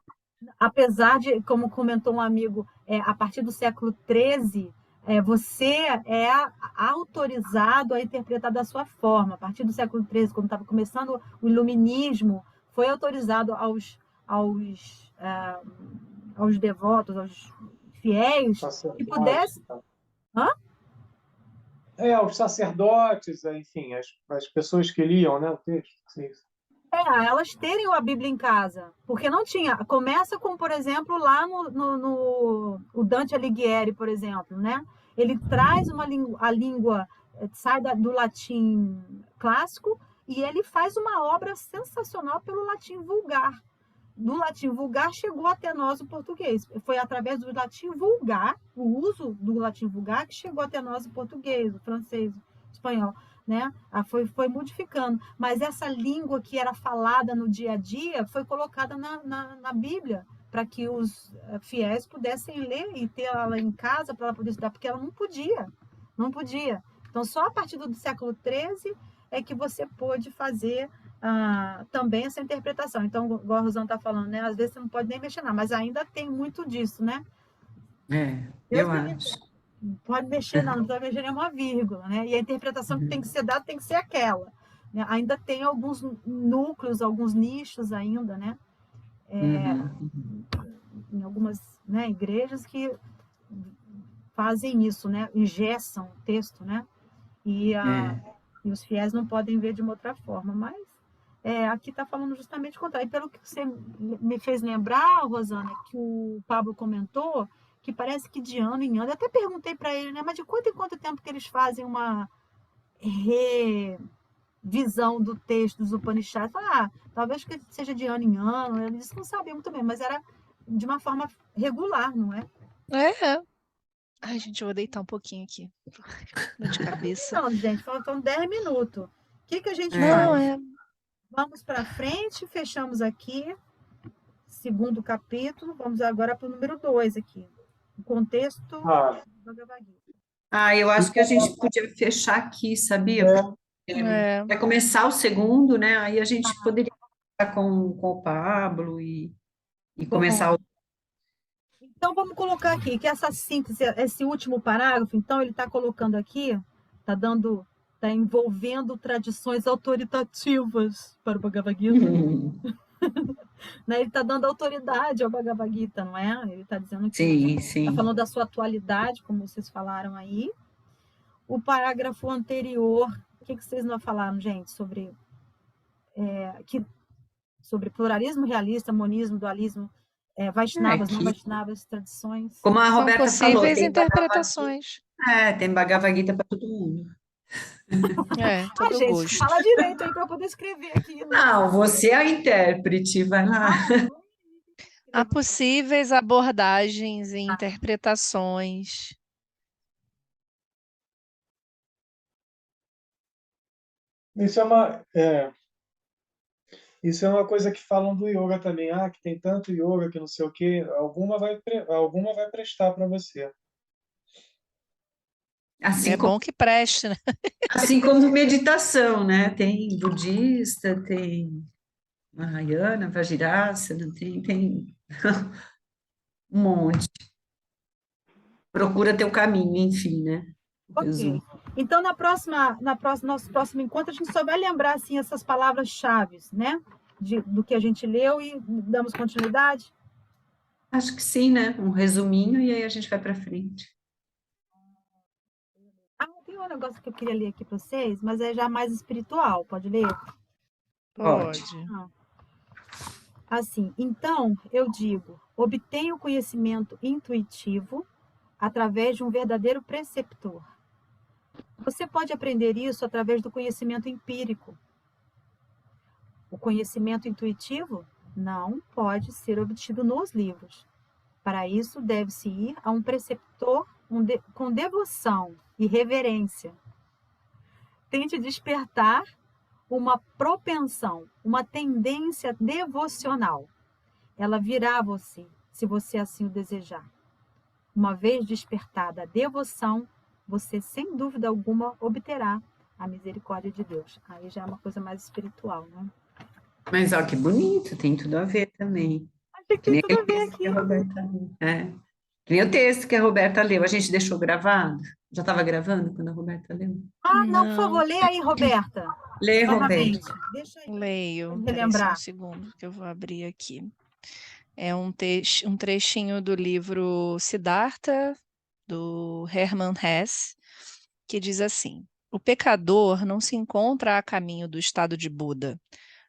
Apesar de, como comentou um amigo, a partir do século XIII, você é autorizado a interpretar da sua forma. A partir do século XIII, quando estava começando o iluminismo, foi autorizado aos devotos, aos fiéis, que pudessem... Os sacerdotes, enfim, as pessoas que liam, né, o texto. Elas terem a Bíblia em casa, porque não tinha. Começa com, por exemplo, lá no o Dante Alighieri, por exemplo, né? Ele traz a língua, sai do latim clássico e ele faz uma obra sensacional pelo latim vulgar. Do latim vulgar chegou até nós o português. Foi através do latim vulgar, o uso do latim vulgar, que chegou até nós o português, o francês, o espanhol. Né? Foi modificando, mas essa língua que era falada no dia a dia foi colocada na Bíblia para que os fiéis pudessem ler e ter ela em casa para ela poder estudar, porque ela não podia. Então só a partir do século XIII é que você pôde fazer também essa interpretação. Então, igual a Rosana está falando, né? Às vezes você não pode nem mexer nada, mas ainda tem muito disso, né? Eu acho. Não pode mexer, não precisa mexer nenhuma vírgula, né? E a interpretação que tem que ser dada tem que ser aquela. Né? Ainda tem alguns núcleos, alguns nichos ainda, né? Em algumas, né, igrejas que fazem isso, né? Engessam o texto, né? E os fiéis não podem ver de uma outra forma, mas aqui está falando justamente o contrário. E pelo que você me fez lembrar, Rosana, que o Pablo comentou, que parece que de ano em ano, eu até perguntei para ele, né? Mas de quanto em quanto tempo que eles fazem uma revisão do texto dos Upanishads? Talvez que seja de ano em ano. Ele disse que não sabia muito bem, mas era de uma forma regular, não é? Ai, gente, eu vou deitar um pouquinho aqui. Dor de cabeça. Não, gente, faltam 10 minutos. O que a gente Não, faz? Vamos para frente, fechamos aqui. Segundo capítulo, vamos agora para o número 2 aqui. O contexto do Bhagavad Gita. Eu acho que a gente podia fechar aqui, sabia? Vai começar o segundo, né? Aí a gente poderia ficar com o Pablo e começar o... Então, vamos colocar aqui, que essa síntese, esse último parágrafo, então, ele está colocando aqui, está envolvendo tradições autoritativas para o Bhagavad Gita. Né? Ele está dando autoridade ao Bhagavad Gita, não é? Ele está dizendo que está falando da sua atualidade, como vocês falaram aí. O parágrafo anterior, o que vocês não falaram, gente, sobre pluralismo realista, monismo, dualismo, Vaishnavas, não Vaishnavas, tradições. Como a São Roberta falou, possíveis interpretações. tem Bhagavad Gita para todo mundo. Todo gente, gosto. fala direito aí para eu poder escrever aqui. Não, você é a intérprete, vai lá. Há possíveis abordagens e interpretações. Isso é uma coisa que falam do yoga também. Que tem tanto yoga que não sei o quê. Alguma vai prestar para você. Assim bom que preste, né? Assim como meditação, né? Tem budista, tem Mahayana, Vajrasana, tem um monte. Procura teu caminho, enfim, né? Ok. Então, nosso próximo encontro, a gente só vai lembrar assim, essas palavras-chave, né? Do que a gente leu e damos continuidade? Acho que sim, né? Um resuminho e aí a gente vai para frente. Tem um negócio que eu queria ler aqui para vocês, mas é já mais espiritual. Pode ler? Pode. Assim, então, eu digo, obtenha o conhecimento intuitivo através de um verdadeiro preceptor. Você pode aprender isso através do conhecimento empírico. O conhecimento intuitivo não pode ser obtido nos livros. Para isso, deve-se ir a um preceptor com devoção e reverência. Tente despertar uma propensão, uma tendência devocional. Ela virá a você, se você assim o desejar. Uma vez despertada a devoção, você, sem dúvida alguma, obterá a misericórdia de Deus. Aí já é uma coisa mais espiritual, né? Mas, ó, que bonito, tem tudo a ver também. Achei que tem tudo a ver aqui. Que nem o texto que a Roberta leu. A gente deixou gravado? Já estava gravando quando a Roberta leu? Não, por favor, lê aí, Roberta. Lê, Roberta. Deixa aí. Leio. Relembrar. Um segundo que eu vou abrir aqui. É um trechinho do livro Siddhartha, do Hermann Hesse, que diz assim: o pecador não se encontra a caminho do estado de Buda,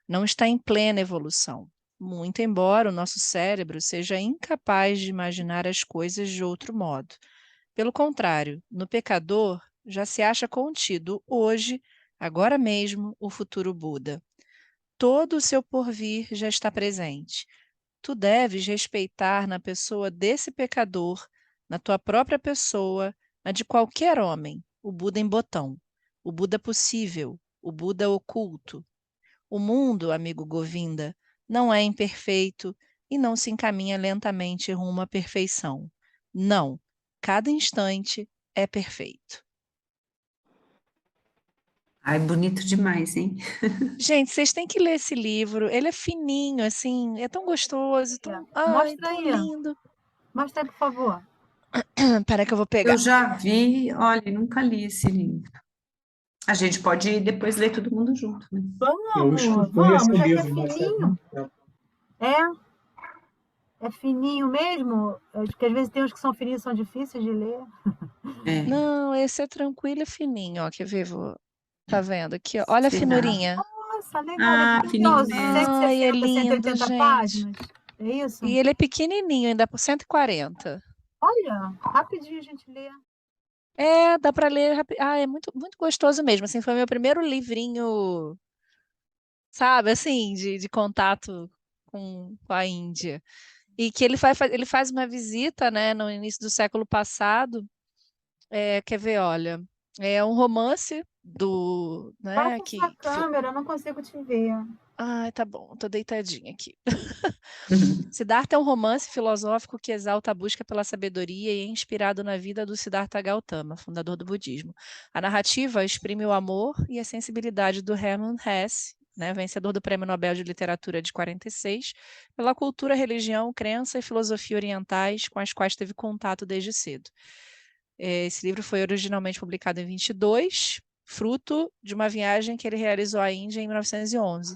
não está em plena evolução, muito embora o nosso cérebro seja incapaz de imaginar as coisas de outro modo. Pelo contrário, no pecador já se acha contido hoje, agora mesmo, o futuro Buda. Todo o seu porvir já está presente. Tu deves respeitar na pessoa desse pecador, na tua própria pessoa, na de qualquer homem, o Buda em botão, o Buda possível, o Buda oculto. O mundo, amigo Govinda, não é imperfeito e não se encaminha lentamente rumo à perfeição. Não, cada instante é perfeito. Ai, bonito demais, hein? Gente, vocês têm que ler esse livro. Ele é fininho, assim, é tão gostoso, tão Mostra tão aí. lindo. Mostra aí, por favor. Para que eu vou pegar. Eu já vi, olha, nunca li esse livro. A gente pode depois ler todo mundo junto, né? Eu escutei esse Vamos, já que é livro, mas faz fininho. muito tempo. É fininho mesmo? Porque às vezes tem uns que são fininhos e são difíceis de ler. É, Não, esse é tranquilo e fininho, ó. Quer ver? Tá vendo aqui, ó. Olha a será? finurinha. Nossa, legal, ele é fininho pequenoso, mesmo. Ai, é 160, lindo, 180 gente. páginas. É isso? E ele é pequenininho, ainda por 140. Olha, rapidinho a gente lê. É, dá para ler rápido. Ah, é muito, muito gostoso mesmo. Assim, foi meu primeiro livrinho, sabe, assim, de contato com a Índia. E que ele faz uma visita, né, no início do século passado. Quer ver, olha, é um romance né, Baixa sua câmera, eu não consigo te ver. Ai, tá bom, tô deitadinha aqui. Siddhartha é um romance filosófico que exalta a busca pela sabedoria e é inspirado na vida do Siddhartha Gautama, fundador do budismo. A narrativa exprime o amor e a sensibilidade do Hermann Hesse, né, vencedor do Prêmio Nobel de Literatura de 46, pela cultura, religião, crença e filosofia orientais com as quais teve contato desde cedo. Esse livro foi originalmente publicado em 22, fruto de uma viagem que ele realizou à Índia em 1911.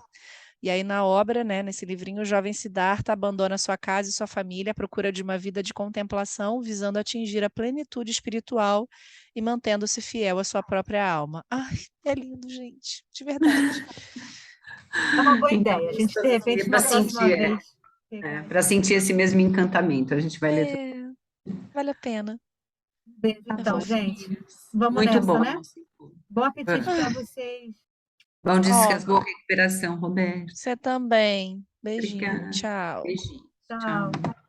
E aí, na obra, né, nesse livrinho, o jovem Siddhartha abandona sua casa e sua família à procura de uma vida de contemplação, visando atingir a plenitude espiritual e mantendo-se fiel à sua própria alma. Ai, é lindo, gente, de verdade. É uma boa Então, ideia. A gente, de repente, para na próxima sentir, vez. pegar para sentir esse mesmo encantamento, a gente vai ler. É, vale a pena. Beijo, É então, fofo. gente. Vamos Muito nessa, bom. né? Bom apetite para Ah, vocês. Bom ó, descanso, boa recuperação, Roberto. você também. Beijinho, Obrigada. tchau. Beijinho. Tchau. Tchau.